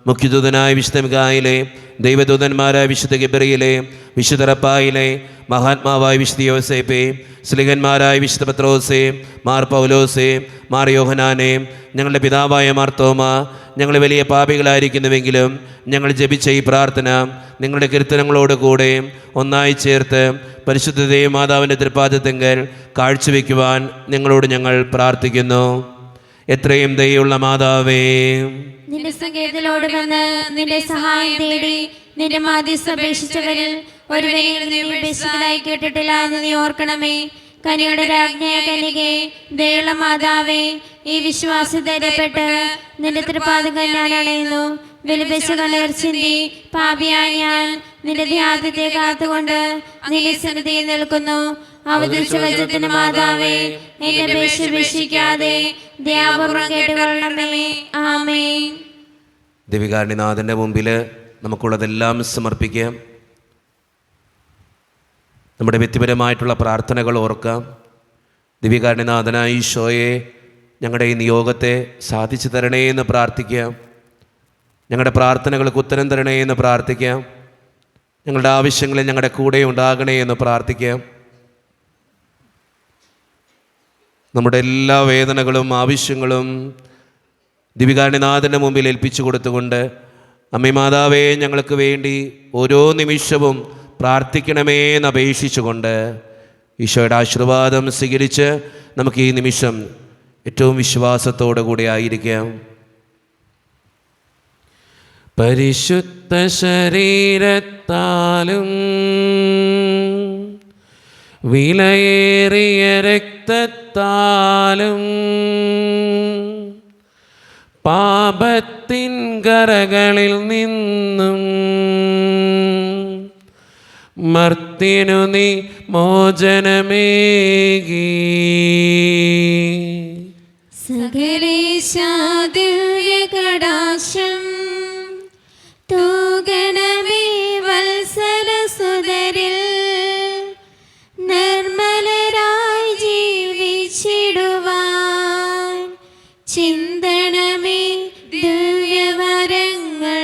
മുഖ്യദൂതനായ വിശുദ്ധ മിഖായേലേ, ദൈവദൂതന്മാരായ വിശുദ്ധ ഗബ്രിയേലേ, വിശുദ്ധ റഫായേലേ, മഹാത്മാവായ വിശുദ്ധ യോസേപ്പേ, സ്ലിഹന്മാരായ വിശുദ്ധ പത്രോസേ, മാർ പൗലോസേ, മാർ യോഹനാനേ, ഞങ്ങളുടെ പിതാവായ മാർത്തോമ, ഞങ്ങൾ വലിയ പാപികളായിരിക്കുന്നുവെങ്കിലും ഞങ്ങൾ ജപിച്ച ഈ പ്രാർത്ഥന നിങ്ങളുടെ കീർത്തനങ്ങളോട് കൂടെ ഒന്നായി ചേർത്ത് പരിശുദ്ധ ദൈവമാതാവിൻ്റെ തൃപ്പാദത്തെങ്കൽ കാഴ്ചവെക്കുവാൻ നിങ്ങളോട് ഞങ്ങൾ പ്രാർത്ഥിക്കുന്നു. എത്രയും ദയുള്ള മാതാവേ, നിന്റെ സങ്കേതത്തിലോട് വന്ന് നിന്റെ സഹായം തേടി നിന്റെ മാധ്യസ്ഥ അപേക്ഷിച്ചവരിൽ ഒരുവനെയും നീ ഉപേക്ഷിച്ചതായി കേട്ടിട്ടില്ല എന്ന് നീ ഓർക്കണമേ. കനിയുടെ രാജ്ഞിയായ കന്യകേ, ദയുള്ള മാതാവേ, ഈ വിശ്വാസധൈര്യപ്പെട്ട് നിന്റെ തൃപ്പാദങ്ങൾ ഞാൻ അണയുന്നു. വിലപിച്ച കണ്ണീർ ചിന്തി പാപിയായ ഞാൻ നിന്റെ ധ്യാനത്തെ കാത്തുകൊണ്ട് നിന്റെ സന്നിധിയിൽ നിൽക്കുന്നു. അവതരിച്ച വചനത്തിന്റെ മാതാവേ, എന്റെ അപേക്ഷ ഉപേക്ഷിക്കാതെ ദയാപൂർവ്വം കേട്ടുകൊള്ളണമേ. ആമേൻ. ദിവികാരുണ്യനാഥൻ്റെ മുമ്പിൽ നമുക്കുള്ളതെല്ലാം സമർപ്പിക്കാം. നമ്മുടെ വ്യക്തിപരമായിട്ടുള്ള പ്രാർത്ഥനകൾ ഓർക്കാം. ദിവികാരുണ്യനാഥനായ ഈശോയെ, ഞങ്ങളുടെ ഈ നിയോഗത്തെ സാധിച്ചു തരണേ എന്ന് പ്രാർത്ഥിക്കാം. ഞങ്ങളുടെ പ്രാർത്ഥനകൾക്ക് ഉത്തരം തരണേ എന്ന് പ്രാർത്ഥിക്കാം. ഞങ്ങളുടെ ആവശ്യങ്ങളിൽ ഞങ്ങളുടെ കൂടെ ഉണ്ടാകണേ എന്ന് പ്രാർത്ഥിക്കാം. നമ്മുടെ എല്ലാ വേദനകളും ആവശ്യങ്ങളും ദിവികാരുണ്യനാഥൻ്റെ മുമ്പിൽ ഏൽപ്പിച്ചു കൊടുത്തുകൊണ്ട്, അമ്മേ മാതാവേ, ഞങ്ങൾക്ക് വേണ്ടി ഓരോ നിമിഷവും പ്രാർത്ഥിക്കണമേ എന്ന് അപേക്ഷിച്ചുകൊണ്ട് ഈശോയുടെ ആശീർവാദം സ്വീകരിച്ച് നമുക്ക് ഈ നിമിഷം ഏറ്റവും വിശ്വാസത്തോടു കൂടി ആയിരിക്കാം. പരിശുദ്ധ ശരീരത്താലും വിലയേറിയ രക്തത്താലും പാപത്തിൻ കറകളിൽ നിന്നും മർത്യനു നീ മോചനമേകി. സകലേശാ ദിവ്യകടാക്ഷം തൂകണമേ വത്സലസുതരിൽ, നിർമ്മലരായി ജീവിച്ചിടുവാൻ ചിന്തണമേ ദിവ്യവരങ്ങൾ.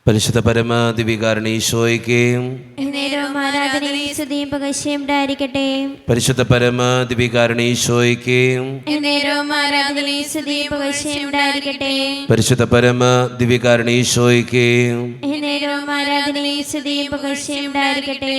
പരിശുദ്ധ പരമാദിവികാരണ ഈശോയ്ക്ക് എന്നേരവും ആരാധനയും സ്തുതിയും പുകഴ്ചയും ഉണ്ടായിരിക്കട്ടെ. പരിശുദ്ധ പരമാദിവികാരണ ഈശോയ്ക്ക് എന്നേരവും ആരാധനയും സ്തുതിയും പുകഴ്ചയും ഉണ്ടായിരിക്കട്ടെ. പരിശുദ്ധ പരമാദിവികാരണ ഈശോയ്ക്ക് എന്നേരവും ആരാധനയും സ്തുതിയും പുകഴ്ചയും ഉണ്ടായിരിക്കട്ടെ.